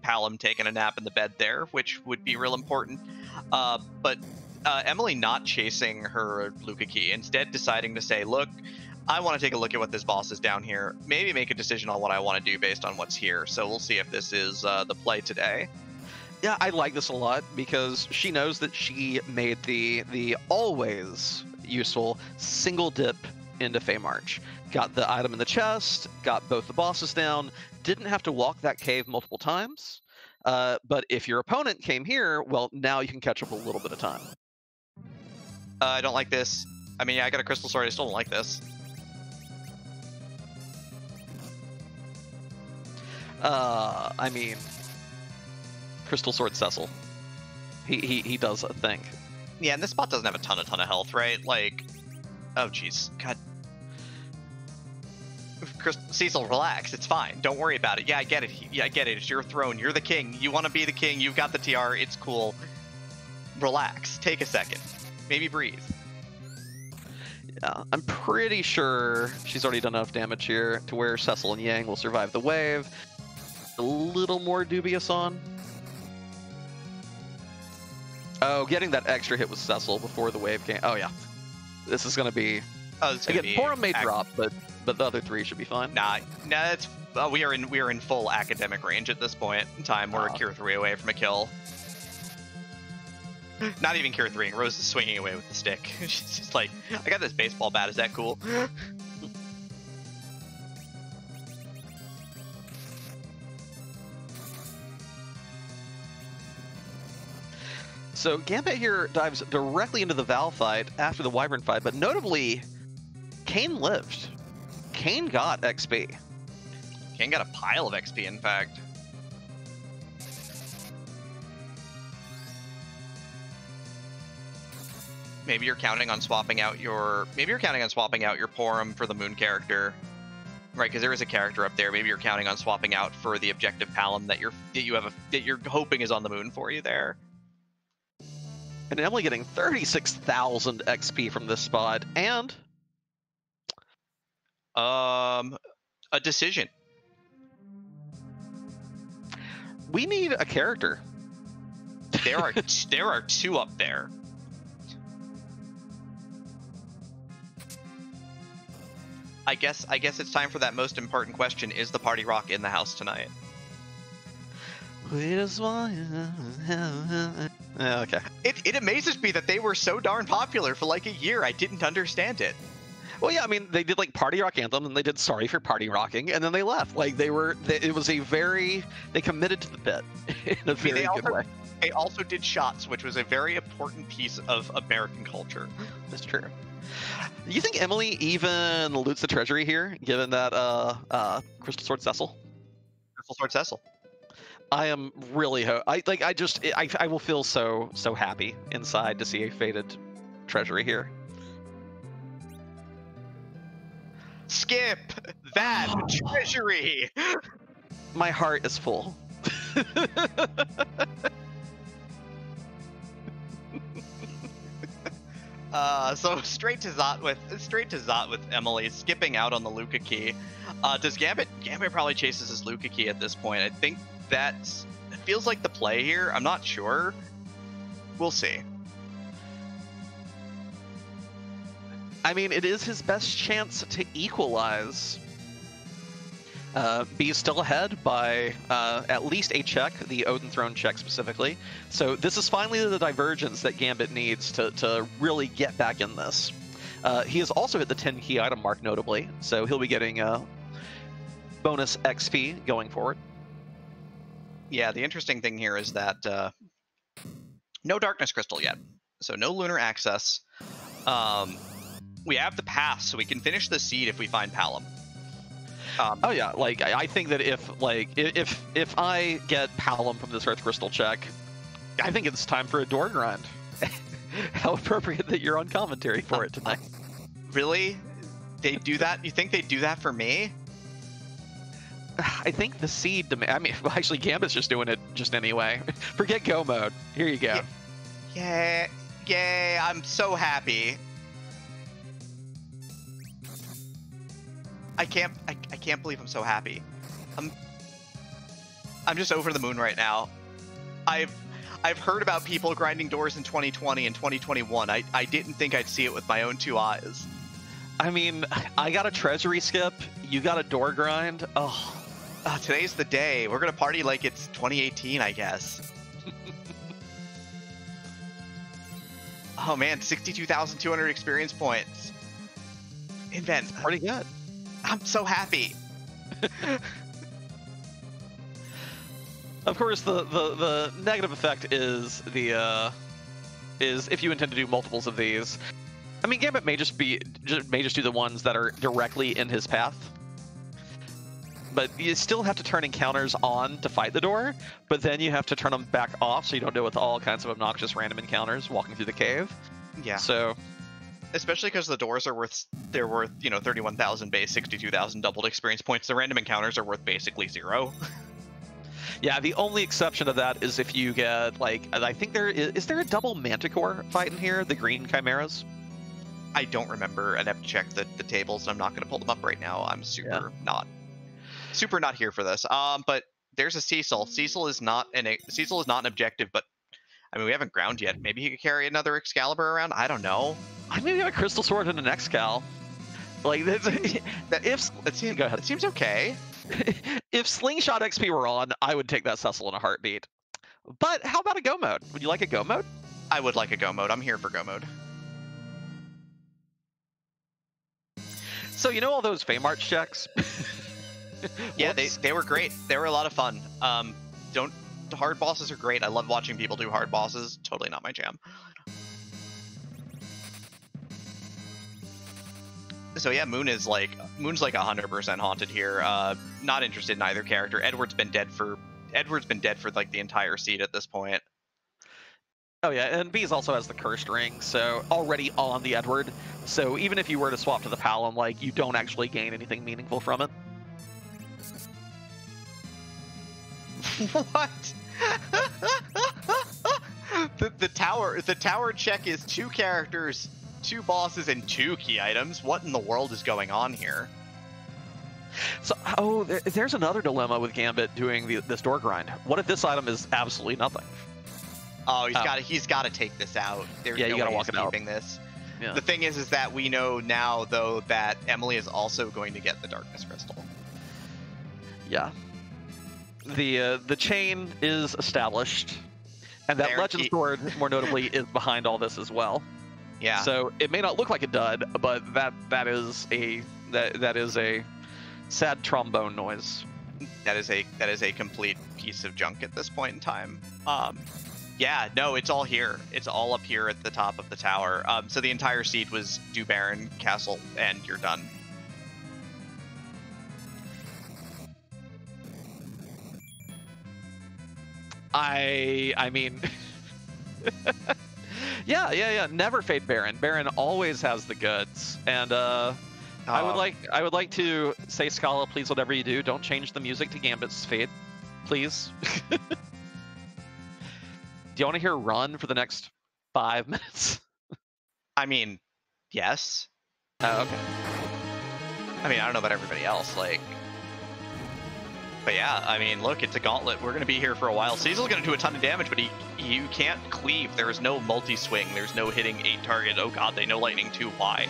Palom taking a nap in the bed there, which would be real important. But Emily not chasing her Luca key, instead deciding to say, look, I want to take a look at what this boss is down here, maybe make a decision on what I want to do based on what's here. So we'll see if this is the play today. Yeah, I like this a lot because she knows that she made the always useful single dip into Feymarch. Got the item in the chest, got both the bosses down, didn't have to walk that cave multiple times. But if your opponent came here, well, now you can catch up a little bit of time. I don't like this. I mean, yeah, I got a Crystal Sword, I still don't like this. I mean, Crystal Sword Cecil. He does a thing. Yeah, and this spot doesn't have a ton of health, right? Like, oh jeez, God. Cecil, relax. It's fine. Don't worry about it. Yeah, I get it. Yeah, I get it. It's your throne. You're the king. You want to be the king. You've got the TR. It's cool. Relax. Take a second. Maybe breathe. Yeah, I'm pretty sure she's already done enough damage here to where Cecil and Yang will survive the wave. A little more dubious on. Oh, getting that extra hit with Cecil before the wave came. Oh, yeah. This is going to be... Oh, it's again, Porum may drop, but the other 3 should be fine. Nah, it's we are in full academic range at this point in time. We're a Cure 3 away from a kill. Not even Cure 3, and Rose is swinging away with the stick. She's just like, I got this baseball bat. Is that cool? So Gambit here dives directly into the Val fight after the Wyvern fight, but notably, Kane lived. Kane got XP. Kane got a pile of XP, in fact. Maybe you're counting on swapping out your Porum for the Moon character, right? Because there is a character up there. Maybe you're counting on swapping out for the objective Palom that you're hoping is on the Moon for you there. And Emily getting 36,000 XP from this spot, and a decision. We need a character. There are 2 up there. I guess it's time for that most important question: is the party rock in the house tonight? Okay. It amazes me that they were so darn popular for like a year. I didn't understand it. Well, yeah, I mean, they did like Party Rock Anthem, and they did Sorry for Party Rocking, and then they left. Like they committed to the bit in a very good way. They also did Shots, which was a very important piece of American culture. That's true. Do you think Emily even loots the treasury here, given that Crystal Sword Cecil? Crystal Sword Cecil. I am really I will feel so happy inside to see a faded treasury here. Skip that treasury. My heart is full. So straight to Zot with Emily, skipping out on the Luca key. Does Gambit probably chases his Luca key at this point? I think it feels like the play here. I'm not sure. We'll see. I mean, it is his best chance to equalize. Bees still ahead by at least a check, the Odin Throne check specifically. So this is finally the divergence that Gambit needs to really get back in this. He has also hit the 10 key item mark, notably, so he'll be getting bonus XP going forward. Yeah, the interesting thing here is that no Darkness Crystal yet, so no Lunar Access. We have the pass, so we can finish the seed if we find Palom. Oh yeah, like I think that if I get Palom from this Earth Crystal check, I think it's time for a door grind. How appropriate that you're on commentary for it tonight. Really? They do that? You think they'd do that for me? I think the seed. I mean, actually, Gambit's just doing it just anyway. Forget go mode. Here you go. Yeah, yay! I'm so happy. I can't believe I'm so happy. I'm just over the moon right now. I've heard about people grinding doors in 2020 and 2021. I didn't think I'd see it with my own two eyes. I mean, I got a treasury skip. You got a door grind. Oh, today's the day. We're gonna party like it's 2018, I guess. Oh man, 62,200 experience points. Invent. Pretty good. I'm so happy. Of course, the negative effect is if you intend to do multiples of these. I mean, Gambit may just do the ones that are directly in his path, but you still have to turn encounters on to fight the door. But then you have to turn them back off so you don't deal with all kinds of obnoxious random encounters walking through the cave. Yeah. So. Especially because the doors are worth 31,000 base, 62,000 doubled experience points. The random encounters are worth basically 0. Yeah, the only exception to that is if you get like, I think is there a double Manticore fight in here, the green chimeras? I don't remember. I'd have to check the tables, and I'm not going to pull them up right now. I'm super not here for this. But there's a Cecil. Cecil is not an objective, but I mean, we haven't ground yet. Maybe he could carry another Excalibur around. I don't know. I maybe have a Crystal Sword and an Excal. Like go ahead. It seems okay. If Slingshot XP were on, I would take that Cecil in a heartbeat. But how about a go mode? Would you like a go mode? I would like a go mode. I'm here for go mode. So you know all those Feymarch checks? Yeah, they were great. They were a lot of fun. Hard bosses are great. I love watching people do hard bosses. Totally not my jam. So yeah, Moon's like 100% haunted here. Not interested in either character. Edward's been dead for like the entire seed at this point. Oh yeah, and Bees also has the cursed ring, so already on the Edward. So even if you were to swap to the Palom, like you don't actually gain anything meaningful from it. What? the tower check is 2 characters, 2 bosses, and 2 key items. What in the world is going on here? So, there's another dilemma with Gambit doing this door grind. What if this item is absolutely nothing? Oh, he's got to take this out. There's you gotta way walk he's it out. keeping this. Yeah. The thing is that we know now, though, that Emily is also going to get the Darkness Crystal. Yeah. The chain is established, and that Legend Sword, more notably, is behind all this as well. Yeah. So it may not look like a dud, but that is a sad trombone noise. That is a complete piece of junk at this point in time. Yeah, no, it's all here. It's all up here at the top of the tower. So the entire seed was do Baron, Castle, and you're done. I mean, yeah. Never fade Baron. Baron always has the goods, and I would like to say, Scala, please, whatever you do, don't change the music to Gambit's fade, please. Do you want to hear Run for the next 5 minutes? I mean, yes. Oh, okay. I mean, I don't know about everybody else, like... But yeah, I mean, look, it's a gauntlet. We're going to be here for a while. Cecil's going to do a ton of damage, but you can't cleave. There is no multi-swing. There's no hitting 8 target. Oh god, they know lightning too. Why?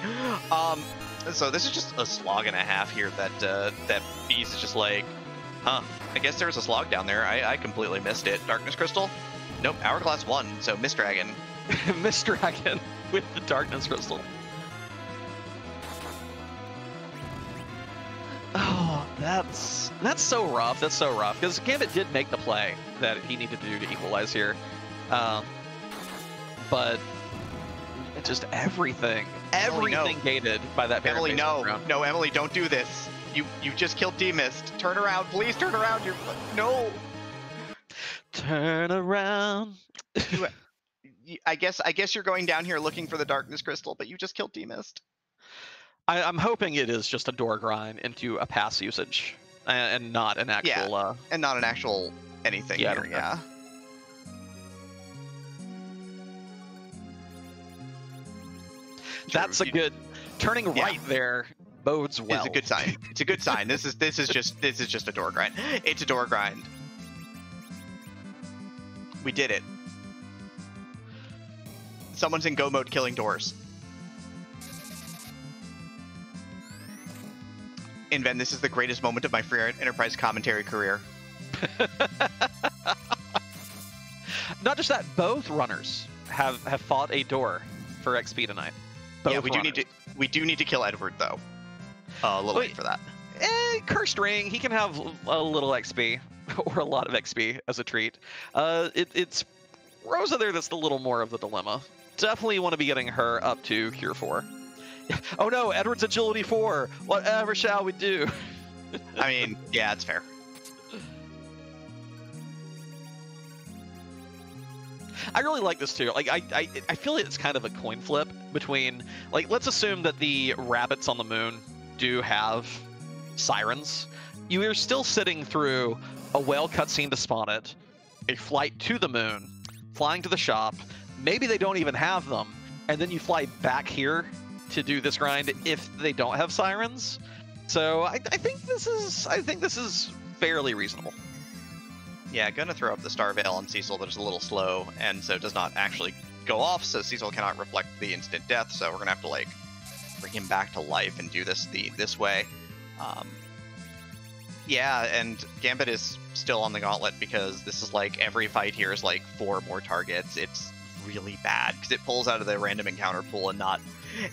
So this is just a slog and a half here that Bees is just like, huh, I guess there was a slog down there. I completely missed it. Darkness Crystal? Nope, Hourglass 1, so Mist Dragon. Mist Dragon with the Darkness Crystal. Oh, that's so rough. That's so rough because Gambit did make the play that he needed to do to equalize here, but just everything gated by that. Emily, no, Emily, don't do this. You just killed D-Mist. Turn around, please. Turn around. No. Turn around. I guess you're going down here looking for the Darkness Crystal, but you just killed D-Mist. I'm hoping it is just a door grind into a pass usage, and not an actual. Yeah, and not an actual anything here. Yeah. That's a good turning right there. Bodes well. It's a good sign. It's a good sign. This is just a door grind. It's a door grind. We did it. Someone's in go mode killing doors. Inven, this is the greatest moment of my Free Enterprise commentary career. Not just that, both runners have fought a door for XP tonight. Both we do need to kill Edward though. A little late for that. Cursed Ring, he can have a little XP or a lot of XP as a treat. It's Rosa there that's a little more of the dilemma. Definitely want to be getting her up to Cure 4. Oh no, Edward's Agility 4! Whatever shall we do? I mean, yeah, it's fair. I really like this too. Like, I feel it's kind of a coin flip between, like, let's assume that the rabbits on the moon do have sirens. You are still sitting through a whale cutscene to spawn it, a flight to the moon, flying to the shop, maybe they don't even have them, and then you fly back here to do this grind if they don't have sirens. So I think this is fairly reasonable. Yeah, gonna throw up the Star Veil on Cecil, but it's a little slow, and so does not actually go off, so Cecil cannot reflect the instant death, so we're gonna have to, like, bring him back to life and do this this way. Yeah, and Gambit is still on the gauntlet because this is like every fight here is like 4 more targets. It's really bad because it pulls out of the random encounter pool and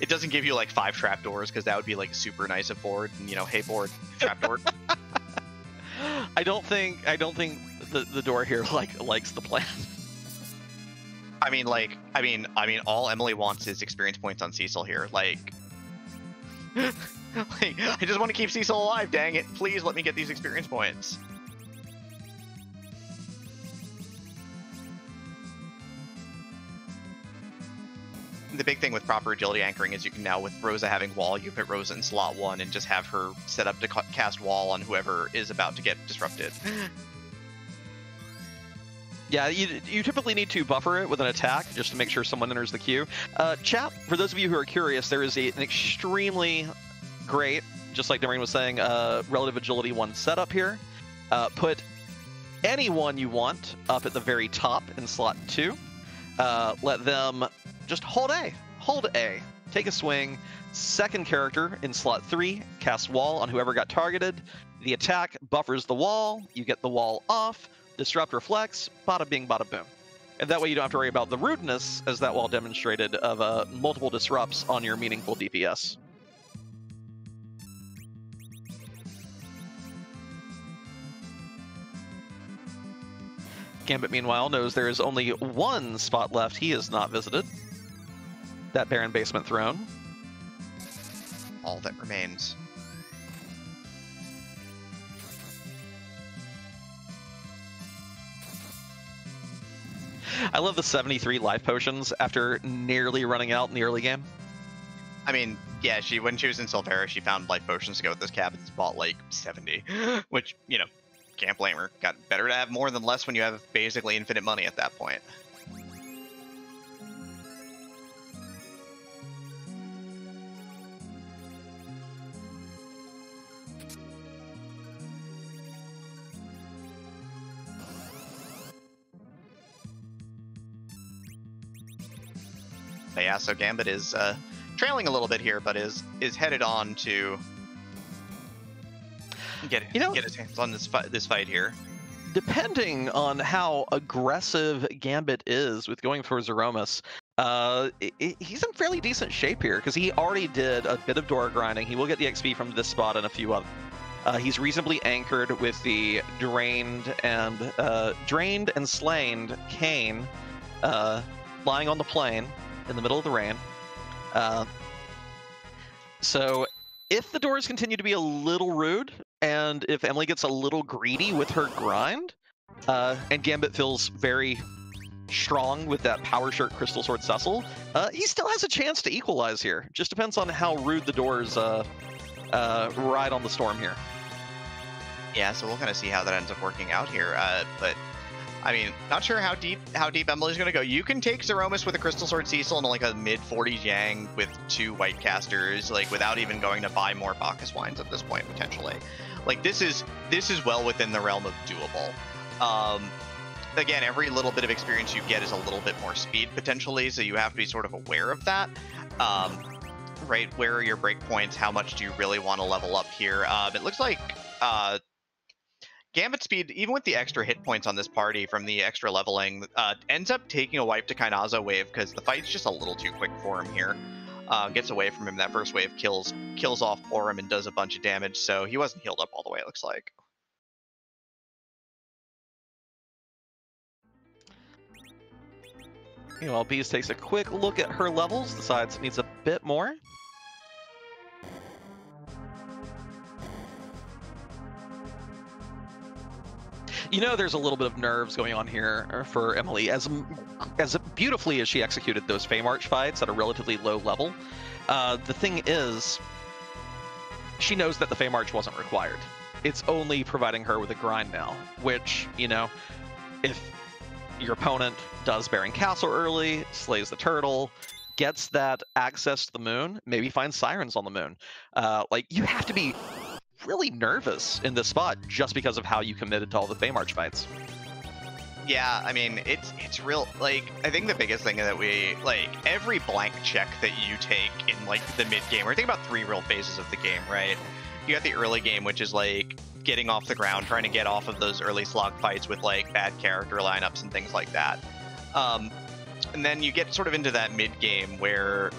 it doesn't give you like 5 trapdoors because that would be like super nice of board. And, hey board, trapdoor. I don't think the door here likes the plan. I mean, all Emily wants is experience points on Cecil here. Like, I just want to keep Cecil alive, dang it. Please let me get these experience points. The big thing with proper agility anchoring is you can now, with Rosa having wall, you put Rosa in slot 1 and just have her set up to cast wall on whoever is about to get disrupted. Yeah, you typically need to buffer it with an attack just to make sure someone enters the queue. Chat, for those of you who are curious, there is an extremely great, just like Doreen was saying, relative agility 1 setup here. Put anyone you want up at the very top in slot 2. Let them just hold A, take a swing. Second character in slot 3, cast wall on whoever got targeted. The attack buffers the wall, you get the wall off, disrupt reflects, bada bing, bada boom. And that way you don't have to worry about the rudeness, as that wall demonstrated, of multiple disrupts on your meaningful DPS. Gambit, meanwhile, knows there is only 1 spot left he has not visited. That barren basement throne. All that remains. I love the 73 life potions after nearly running out in the early game. I mean, yeah, when she was in Silvera, she found life potions to go with this cabin. Bought like 70, which, can't blame her. Got better to have more than less when you have basically infinite money at that point. But yeah, so Gambit is trailing a little bit here, but is headed on to get his hands on this fight here. Depending on how aggressive Gambit is with going for Zeromus, he's in fairly decent shape here because he already did a bit of door grinding. He will get the XP from this spot and a few other. He's reasonably anchored with the drained and slain Kane lying on the plane in the middle of the rain. So if the doors continue to be a little rude, and if Emily gets a little greedy with her grind, and Gambit feels very strong with that Power Shirt Crystal Sword Cecil, he still has a chance to equalize here. Just depends on how rude the doors ride on the storm here. Yeah, so we'll kind of see how that ends up working out here. But I mean, not sure how deep Emily's going to go. You can take Zeromus with a Crystal Sword Cecil and like a mid-40s Yang with 2 white casters, like without even going to buy more Bacchus wines at this point, potentially. Like this is well within the realm of doable. Again, every little bit of experience you get is a little bit more speed potentially, so you have to be sort of aware of that. Right, where are your breakpoints? How much do you really want to level up here? It looks like Gambit speed, even with the extra hit points on this party from the extra leveling, ends up taking a wipe to Kainaza wave because the fight's just a little too quick for him here. Gets away from him. That first wave kills off Porum and does a bunch of damage, so he wasn't healed up all the way, it looks like. Meanwhile, Bees takes a quick look at her levels, decides it needs a bit more. You know, there's a little bit of nerves going on here for Emily. As beautifully as she executed those Feymarch fights at a relatively low level, the thing is, she knows that the Feymarch wasn't required. It's only providing her with a grind now, which, you know, if your opponent does Baron Castle early, slays the turtle, gets that access to the moon, maybe finds sirens on the moon. Like, you have to be really nervous in this spot just because of how you committed to all the Feymarch fights. Yeah, I mean, it's real, like, I think the biggest thing that we, like, every blank check that you take in, like, the mid-game, we're thinking about 3 real phases of the game, right? You got the early game, which is, like, getting off the ground, trying to get off of those early slog fights with, like, bad character lineups and things like that. And then you get sort of into that mid-game where,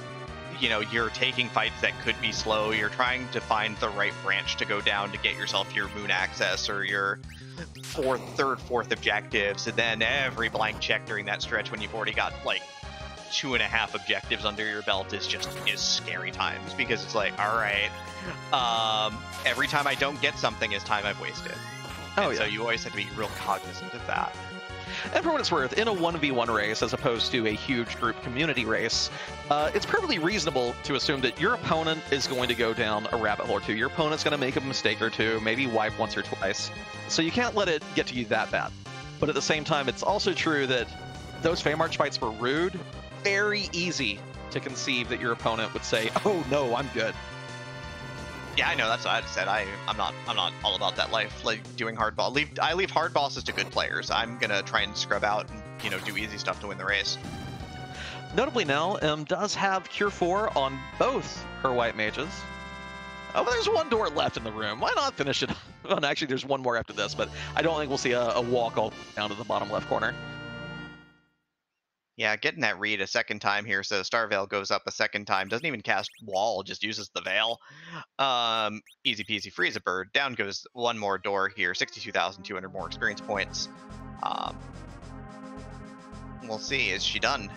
you know, you're taking fights that could be slow, you're trying to find the right branch to go down to get yourself your moon access or your third, fourth objectives, and then every blank check during that stretch when you've already got like 2.5 objectives under your belt is scary times, because it's like, all right, every time I don't get something is time I've wasted. So you always have to be real cognizant of that. And for what it's worth, in a 1v1 race, as opposed to a huge group community race, it's perfectly reasonable to assume that your opponent is going to go down a rabbit hole or two. Your opponent's going to make a mistake or two, maybe wipe once or twice. So you can't let it get to you that bad. But at the same time, it's also true that those Feymarch fights were rude. Very easy to conceive that your opponent would say, "Oh no, I'm good." Yeah, I know. That's what I said. I'm not all about that life, like doing hard boss. I leave hard bosses to good players. I'm gonna try and scrub out and, you know, do easy stuff to win the race. Notably now, does have Cure 4 on both her white mages. Oh, but there's one door left in the room. Why not finish it? Well, actually, there's one more after this, but I don't think we'll see a walk all down to the bottom left corner. Yeah, getting that read a second time here, so Star Veil goes up a second time. Doesn't even cast Wall, just uses the Veil. Easy peasy, freeze a bird. Down goes one more door here, 62,200 more experience points. We'll see, is she done?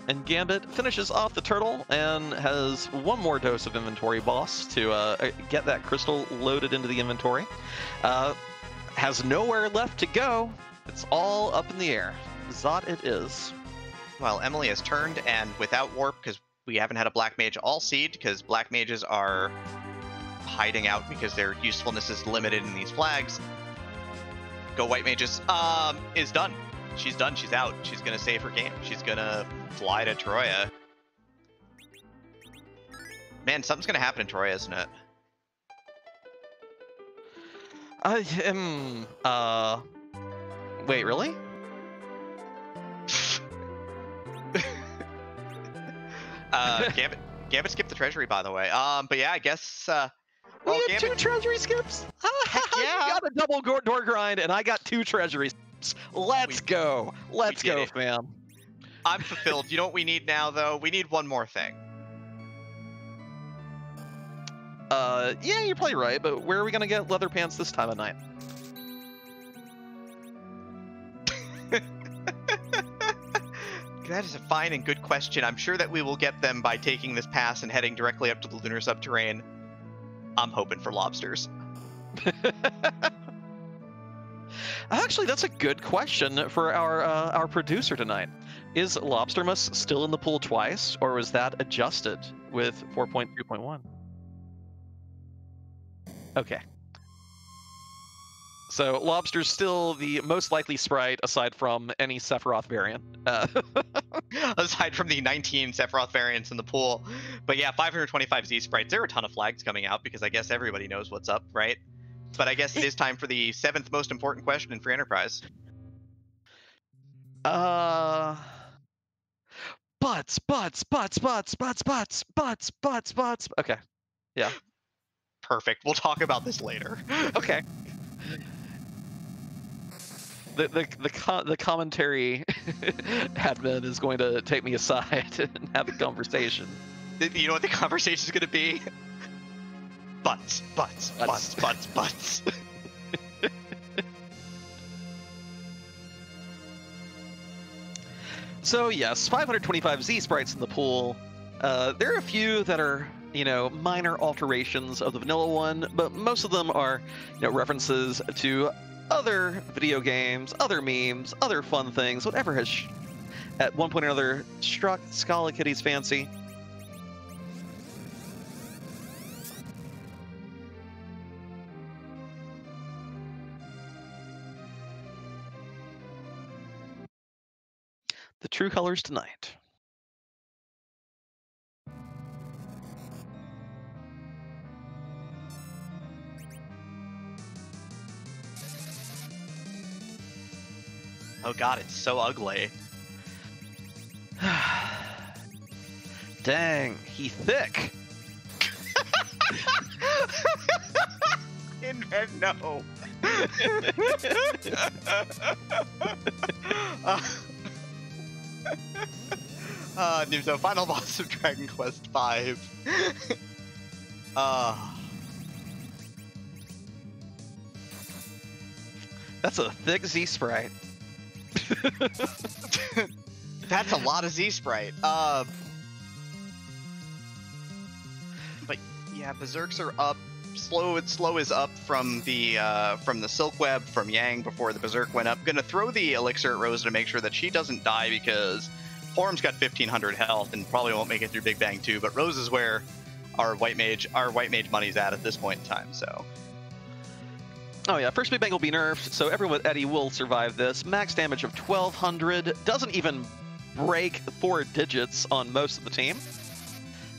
And Gambit finishes off the turtle and has one more dose of inventory boss to get that crystal loaded into the inventory. Has nowhere left to go. It's all up in the air. Zot it is. Well, Emily has turned, and without warp, because we haven't had a black mage all seed, because black mages are hiding out because their usefulness is limited in these flags. Go white mages. Is done. She's done. She's out. She's gonna save her game. She's gonna fly to Troya. Man, something's gonna happen in Troy, isn't it? Wait, really? Gambit skipped the treasury, by the way. But yeah, I guess. We Well, had 2 treasury skips. Heck yeah! You got a double door grind, and I got 2 treasury skips. Let's go. Let's go, fam. I'm fulfilled. You know what we need now, though? We need one more thing. Yeah, you're probably right, but where are we gonna get leather pants this time of night? That is a fine and good question. I'm sure that we will get them by taking this pass and heading directly up to the lunar subterrane. I'm hoping for lobsters. Actually, that's a good question for our producer tonight. Is Lobstermus still in the pool twice, or was that adjusted with 4.3.1? Okay. So Lobster's still the most likely sprite aside from any Sephiroth variant. Aside from the 19 Sephiroth variants in the pool. But yeah, 525 Z sprites. There are a ton of flags coming out because I guess everybody knows what's up, right? But I guess it is time for the 7th most important question in Free Enterprise. Butts. Okay. Yeah. Perfect. We'll talk about this later. Okay. The commentary admin is going to take me aside and have a conversation. You know what the conversation is going to be? Butts. So yes, 525 Z sprites in the pool. There are a few that are, minor alterations of the vanilla one, but most of them are, references to other video games, other memes, other fun things, whatever has at one point or another struck Scala Kitty's fancy. The true colors tonight. Oh god, it's so ugly. Dang, he thick. No. So final boss of Dragon Quest V. That's a thick Z sprite. That's a lot of Z sprite. But yeah, Berserks are up. Slow is up from the Silk Web from Yang before the Berserk went up. Gonna throw the elixir at Rosa to make sure that she doesn't die because Form's got 1500 health and probably won't make it through Big Bang 2. But Rose is where our white mage money's at this point in time. So. Oh yeah, first Big Bang will be nerfed, so everyone with Eddie will survive this. Max damage of 1200, doesn't even break 4 digits on most of the team.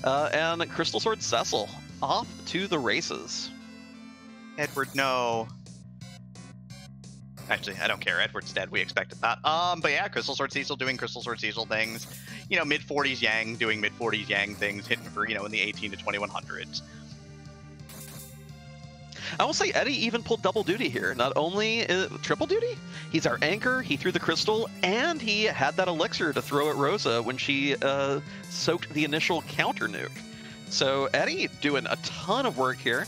And Crystal Sword Cecil, off to the races. Edward, no. Actually, I don't care. Edward's dead. We expected that. But yeah, Crystal Sword Cecil doing Crystal Sword Cecil things. Mid-40s Yang doing mid-40s Yang things, hitting for, in the 18 to 2100s. I will say Eddie even pulled double duty here. Not only triple duty, he's our anchor, he threw the crystal, and he had that elixir to throw at Rosa when she soaked the initial counter nuke. So Eddie doing a ton of work here,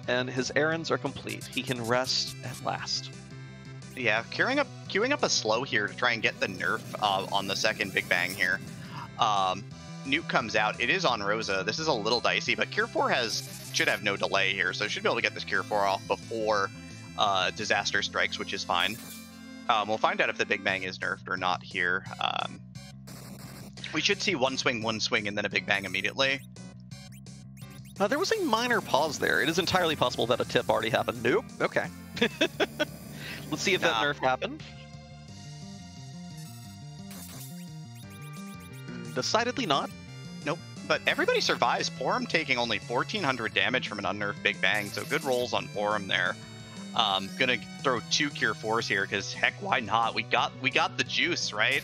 and his errands are complete. He can rest at last. Yeah, queuing up a slow here to try and get the nerf on the second Big Bang here. Nuke comes out. It is on Rosa. This is a little dicey, but Cure 4 should have no delay here, so should be able to get this Cure 4 off before Disaster strikes, which is fine. We'll find out if the Big Bang is nerfed or not here. We should see one swing, and then a Big Bang immediately. There was a minor pause there. It is entirely possible that a tip already happened. Nope. Okay. Let's see if that nerf happened. Decidedly not. Nope. But everybody survives. Porum taking only 1,400 damage from an unnerved Big Bang, so good rolls on Porum there. Gonna throw 2 Cure 4s here, because heck, why not? We got the juice, right?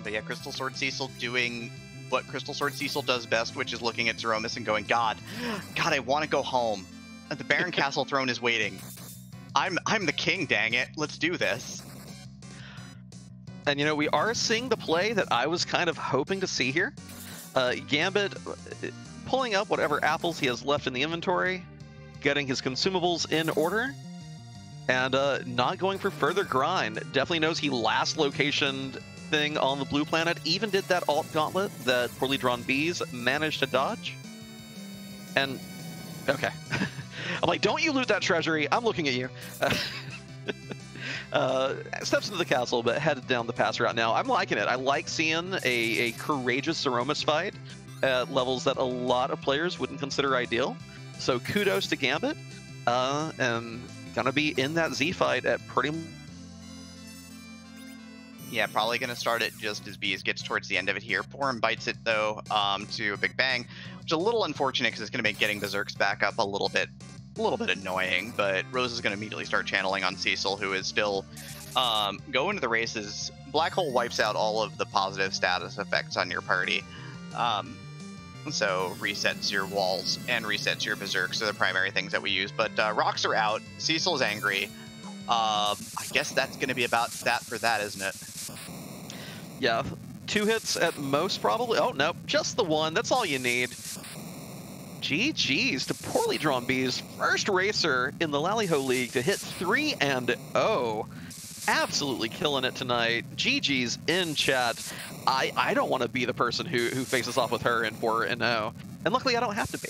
But yeah, Crystal Sword Cecil doing what Crystal Sword Cecil does best, which is looking at Zeromus and going, God, I want to go home. The Baron Castle throne is waiting. I'm the king, dang it. Let's do this. And, you know, we are seeing the play that I was kind of hoping to see here. Gambit pulling up whatever apples he has left in the inventory, getting his consumables in order, and not going for further grind. Definitely knows he last locationed thing on the blue planet, even did that alt gauntlet that Poorlydrawnbees managed to dodge. And, okay. I'm like, don't you loot that treasury. I'm looking at you. Steps into the castle, but headed down the pass route now. I'm liking it. I like seeing a courageous Zeromus fight at levels that a lot of players wouldn't consider ideal. So kudos to Gambit. And gonna be in that Z fight at pretty... Yeah, probably going to start it just as Bees gets towards the end of it here. Porum bites it, though, to a Big Bang, which is a little unfortunate because it's going to make getting Berserks back up a little bit annoying, but Rose is going to immediately start channeling on Cecil, who is still going to the races. Black Hole wipes out all of the positive status effects on your party. So resets your walls and resets your Berserks are the primary things that we use, but rocks are out. Cecil's angry. I guess that's going to be about that for that, isn't it? Yeah, 2 hits at most, probably. Oh, no, just the 1. That's all you need. GG's to Poorlydrawnbees, first racer in the Lali-Ho League to hit 3-0. Absolutely killing it tonight. GG's in chat. I don't want to be the person who faces off with her in 4-0. And luckily, I don't have to be.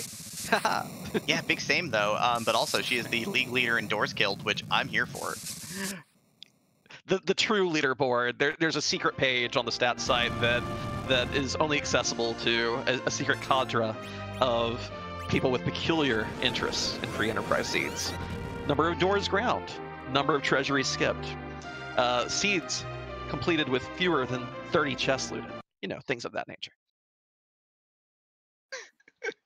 Yeah, big same, though. But also, she is the league leader in Doors Guild, which I'm here for. The true leaderboard. There's a secret page on the stats site that is only accessible to a secret cadre of people with peculiar interests in free enterprise seeds. Number of doors ground, number of treasuries skipped, seeds completed with fewer than 30 chests looted. You know, things of that nature.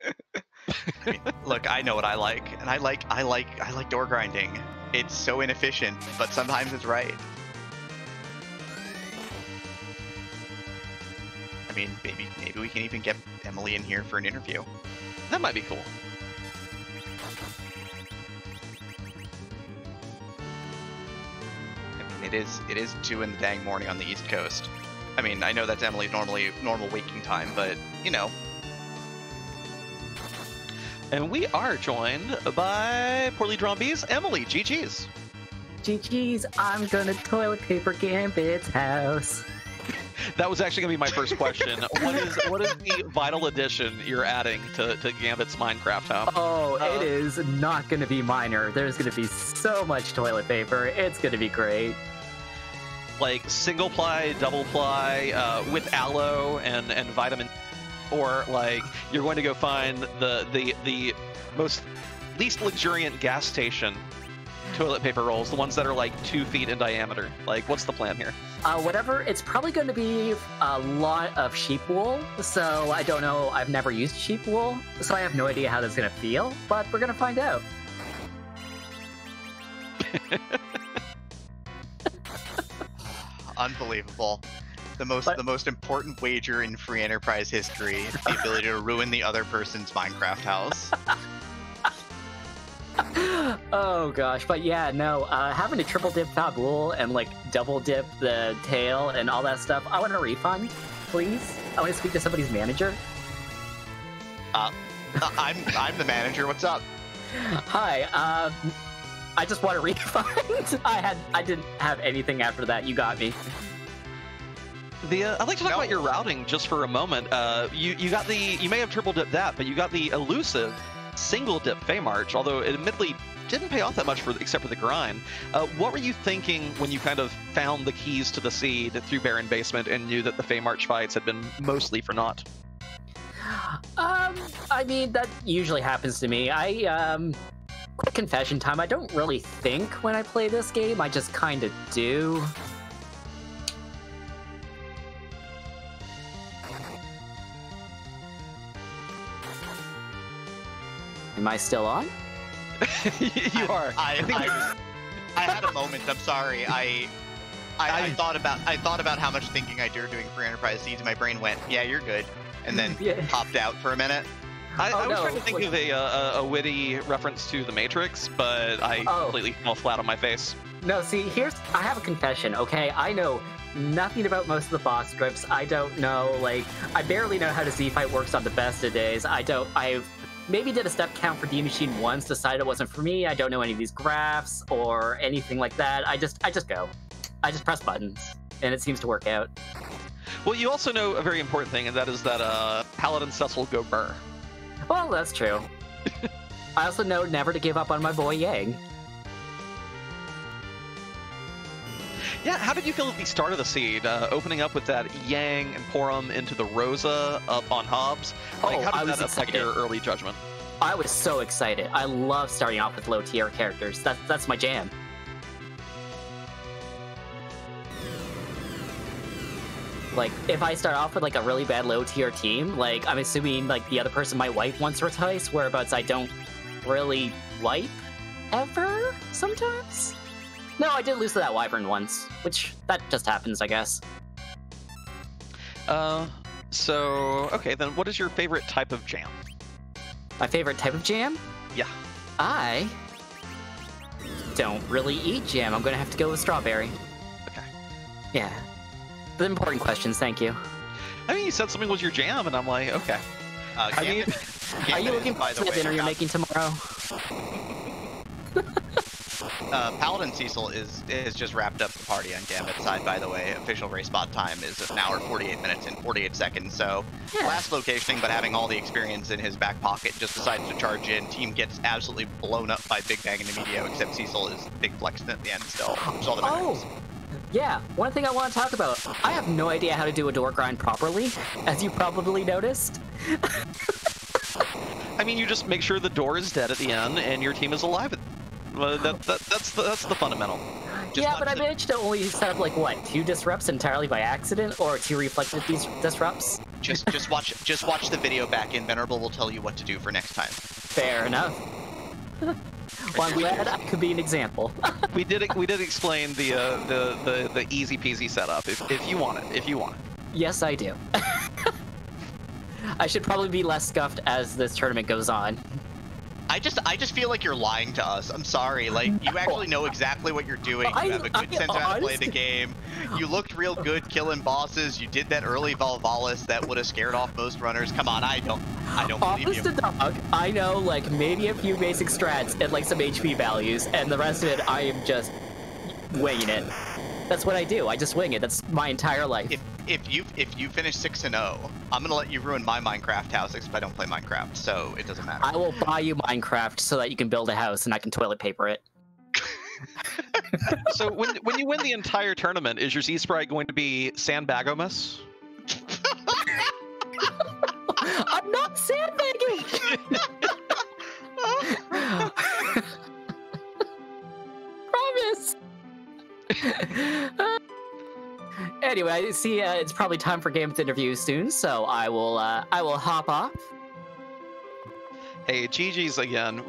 I mean, look, I know what I like, and I like door grinding. It's so inefficient, but sometimes it's right. I mean, maybe we can even get Emily in here for an interview. That might be cool. I mean, it is 2 in the dang morning on the East Coast. I mean, I know that's Emily's normal waking time, but you know. And we are joined by Poorlydrawnbees, Emily. GG's. GG's, I'm gonna toilet paper Gambit's house. That was actually going to be my first question. What is the vital addition you're adding to Gambit's Minecraft home? Oh, it is not going to be minor. There's going to be so much toilet paper. It's going to be great. Like single ply, double ply, with aloe and vitamin, or like you're going to go find the most least luxuriant gas station toilet paper rolls, the ones that are like 2 feet in diameter. Like, what's the plan here? Whatever. It's probably going to be a lot of sheep wool. So I don't know. I've never used sheep wool, so I have no idea how that's going to feel. But we're going to find out. Unbelievable. The most important wager in free enterprise history: the ability to ruin the other person's Minecraft house. Oh gosh, but yeah, no, having to triple dip Tabul and like double dip the tail and all that stuff, I want a refund, please. I want to speak to somebody's manager. I'm the manager. What's up? Hi, I just want a refund. I didn't have anything after that. You got me. I'd like to talk about your routing just for a moment. You may have triple dipped that, but you got the elusive single dip Feymarch, although it admittedly didn't pay off that much except for the grind. What were you thinking when you kind of found the keys to the seed through Baron Basement and knew that the Feymarch fights had been mostly for naught? I mean, that usually happens to me. I Quick confession time, I don't really think when I play this game, I just kind of do. Am I still on? You are. I had a moment. I'm sorry. I thought about how much thinking I do during free enterprise seeds. My brain went, "Yeah, you're good," and then popped out for a minute. I was trying to think of a witty reference to The Matrix, but I completely fell flat on my face. No, see, I have a confession, okay? I know nothing about most of the boss scripts. I don't know, I barely know how the Z-Fight works on the best of days. I maybe did a step count for D-Machine once, decided it wasn't for me. I don't know any of these graphs or anything like that. I just go. I just press buttons, and it seems to work out. Well, you also know a very important thing, and that is that Paladin Cecil go burr. Well, that's true. I also know never to give up on my boy Yang. Yeah, how did you feel at the start of the seed, opening up with that Yang and Porum into the Rosa up on Hobbs? How did that affect your early judgment? I was so excited. I love starting off with low-tier characters. That's my jam. If I start off with a really bad low-tier team, I'm assuming the other person might wipe once or twice, whereabouts I don't really wipe ever sometimes. No, I did lose to that Wyvern once, which that just happens, I guess. Okay, then what is your favorite type of jam? My favorite type of jam? Yeah. I don't really eat jam. I'm gonna have to go with strawberry. Okay. Yeah. The important questions, thank you. I mean, you said something was your jam, and I'm like, okay. Are you looking forward to the dinner you're making tomorrow? Paladin Cecil is just wrapped up the party on Gambit side, by the way. Official race spot time is 1 hour, 48 minutes, and 48 seconds. So last locationing, but having all the experience in his back pocket, just decided to charge in. Team gets absolutely blown up by Big Bang and Emilio, except Cecil is big flexing at the end still, which is all that matters. Yeah, one thing I want to talk about. I have no idea how to do a door grind properly, as you probably noticed. I mean, you just make sure the door is dead at the end, and your team is alive. That's the fundamental. But I managed to only set up 2 disrupts entirely by accident, or 2 reflected disrupts. Just watch the video back in. Venerable will tell you what to do for next time. Fair enough. Well, I'm glad I could be an example. we did explain the easy peasy setup if you want it. Yes, I do. I should probably be less scuffed as this tournament goes on. I just feel like you're lying to us. I'm sorry. You actually know exactly what you're doing. You have a good sense of how to play the game. You looked real good killing bosses. You did that early Valvalis that would have scared off most runners. Come on, I don't believe you. Office to dog, I know maybe a few basic strats and some HP values, and the rest of it I am just winging it. That's what I do. I just wing it. That's my entire life. If you finish 6-0, I'm gonna let you ruin my Minecraft house because I don't play Minecraft, so it doesn't matter. I will buy you Minecraft so that you can build a house and I can toilet paper it. So when you win the entire tournament, is your Z-Sprite going to be Sandbagomus? I'm not sandbagging! Promise! Anyway, I see it's probably time for Gambit's interview soon, so I will hop off. Hey, GG's again.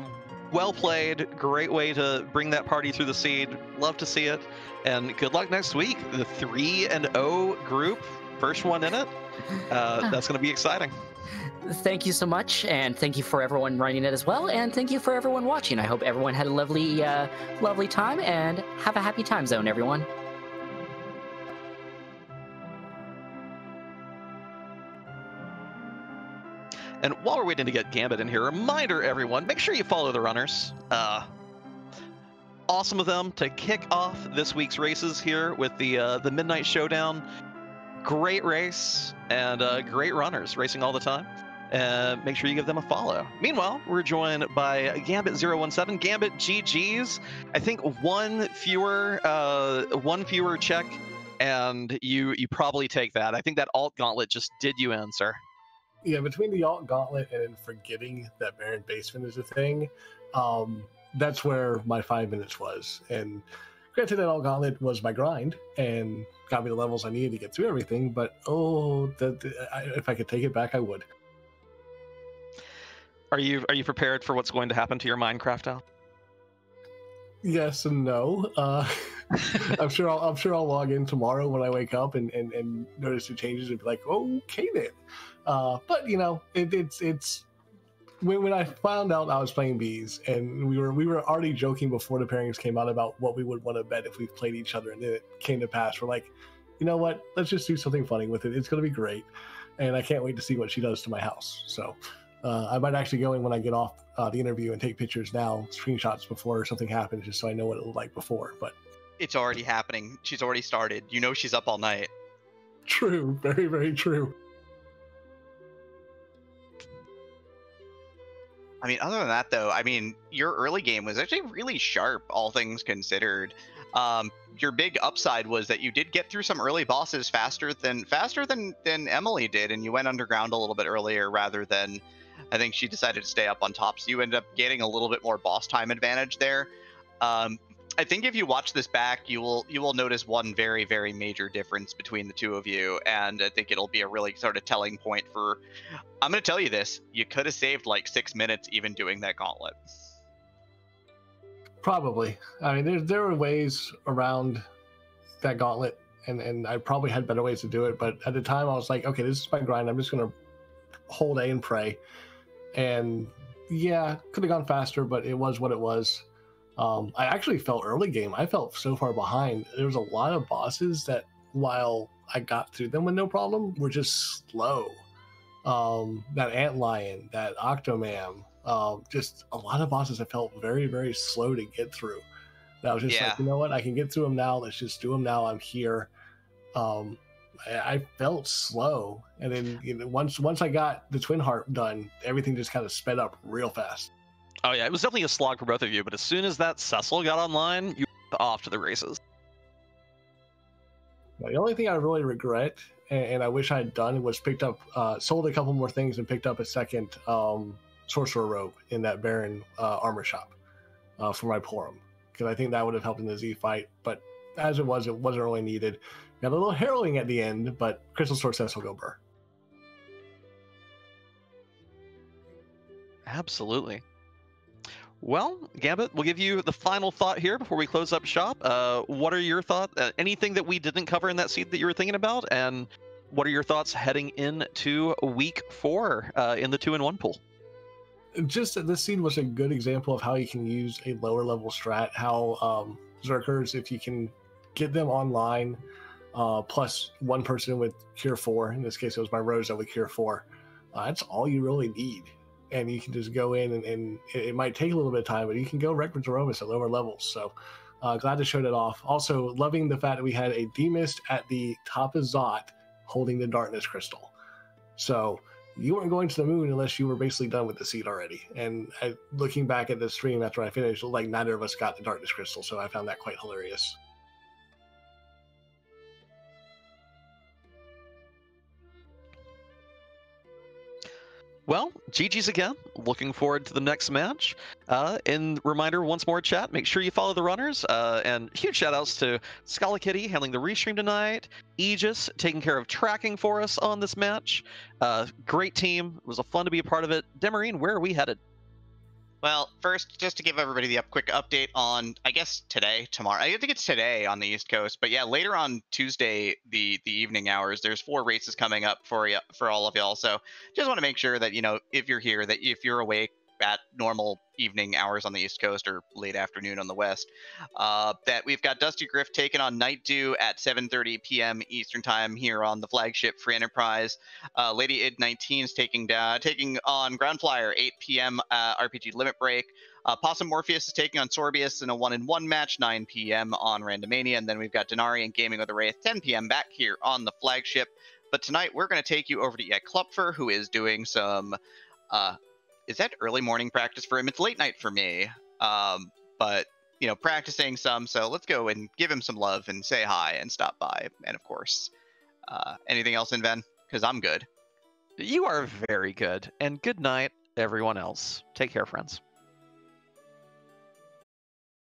Well played. Great way to bring that party through the seed. Love to see it. And good luck next week. The 3-0 group, first one in it. That's going to be exciting. Thank you so much, and thank you for everyone running it as well, and thank you for everyone watching. I hope everyone had a lovely, lovely time, and have a happy time zone, everyone. And while we're waiting to get Gambit in here, reminder everyone, make sure you follow the runners. Awesome of them to kick off this week's races here with the Midnight Showdown. Great race and great runners racing all the time. Make sure you give them a follow. Meanwhile, we're joined by Gambit017, Gambit GG's. I think one fewer check, and you probably take that. I think that alt gauntlet just did you in, sir. Yeah, between the alt gauntlet and forgetting that Baron Basement is a thing, that's where my 5 minutes was. And granted, that all Gauntlet was my grind and got me the levels I needed to get through everything. But if I could take it back, I would. Are you prepared for what's going to happen to your Minecraft out? Yes and no. I'm sure I'll log in tomorrow when I wake up and notice the changes and be like, okay then. But you know, it's when I found out I was playing bees, and we were already joking before the pairings came out about what we would want to bet if we played each other, and then it came to pass. We're like, you know what? Let's just do something funny with it. It's going to be great, and I can't wait to see what she does to my house. So I might actually go in when I get off the interview and take pictures now, screenshots before something happens, just so I know what it looked like before. But It's already happening. She's already started. You know she's up all night. True. Very, very true. I mean, other than that, though, I mean, your early game was actually really sharp, all things considered. Your big upside was that you did get through some early bosses faster than Emily did, and you went underground a little bit earlier rather than, I think she decided to stay up on top. So you ended up getting a little bit more boss time advantage there. I think if you watch this back, you will notice one very, very major difference between the two of you, and I think it'll be a really sort of telling point for. I'm going to tell you this: you could have saved like 6 minutes even doing that gauntlet. Probably. I mean, there were ways around that gauntlet, and I probably had better ways to do it. But at the time, I was like, okay, this is my grind. I'm just going to hold A and pray. And yeah, could have gone faster, but it was what it was. I actually felt early game, I felt so far behind. There was a lot of bosses that, while I got through them with no problem, were just slow. That Antlion, that Octomam, just a lot of bosses I felt very, very slow to get through. And I was just like, you know what, I can get through them now. Let's just do them now. I'm here. I felt slow, and then once I got the Twin Heart done, everything just kind of sped up real fast. Oh yeah, it was definitely a slog for both of you, but as soon as that Cecil got online, you were off to the races. The only thing I really regret, and I wish I had done, was picked up, sold a couple more things and picked up a second Sorcerer Robe in that Baron armor shop for my Porum, because I think that would have helped in the Z fight, but as it wasn't really needed. Got a little harrowing at the end, but Crystal Sword Cecil go burr. Absolutely. Well, Gambit, we'll give you the final thought here before we close up shop. What are your thoughts? Anything that we didn't cover in that seed that you were thinking about? And what are your thoughts heading into week 4 in the 2-in-1 pool? Just that this seed was a good example of how you can use a lower level strat, how Zerkers, if you can get them online, plus one person with Cure 4, in this case it was my Rosa with Cure 4, that's all you really need. And you can just go in, and it might take a little bit of time, but you can go wreck with Zeromus at lower levels. So glad to show that off. Also, loving the fact that we had a Demist at the top of Zot holding the Darkness Crystal. So you weren't going to the moon unless you were basically done with the seed already. And looking back at the stream after I finished, it looked like neither of us got the Darkness Crystal, so I found that quite hilarious. Well, GG's again. Looking forward to the next match. And reminder once more, chat, make sure you follow the runners. And huge shout outs to Scala-Kitty handling the restream tonight, Aegis taking care of tracking for us on this match. Great team. It was a fun to be a part of it. Demarine, where are we headed? Well, first, just to give everybody the quick update on, I guess tomorrow. I think it's today on the East Coast, but yeah, later on Tuesday, the evening hours, there's 4 races coming up for all of y'all. So just want to make sure that, you know, if you're here, that if you're awake at normal evening hours on the East Coast or late afternoon on the West, that we've got Dusty Griff taking on Night Dew at 7:30 p.m. Eastern Time here on the flagship Free Enterprise. Lady Id 19 is taking on Ground Flyer 8 p.m. RPG Limit Break. Possum Morpheus is taking on Sorbius in a 1-in-1 match 9 p.m. on Randomania, and then we've got Denari and Gaming with the Wraith 10 p.m. back here on the flagship. But tonight we're going to take you over to Klupfer, who is doing some is that early morning practice for him? It's late night for me, but you know, practicing some. So let's go and give him some love and say hi and stop by. And of course, anything else, Inven? Because I'm good. You are very good. And good night, everyone else. Take care, friends.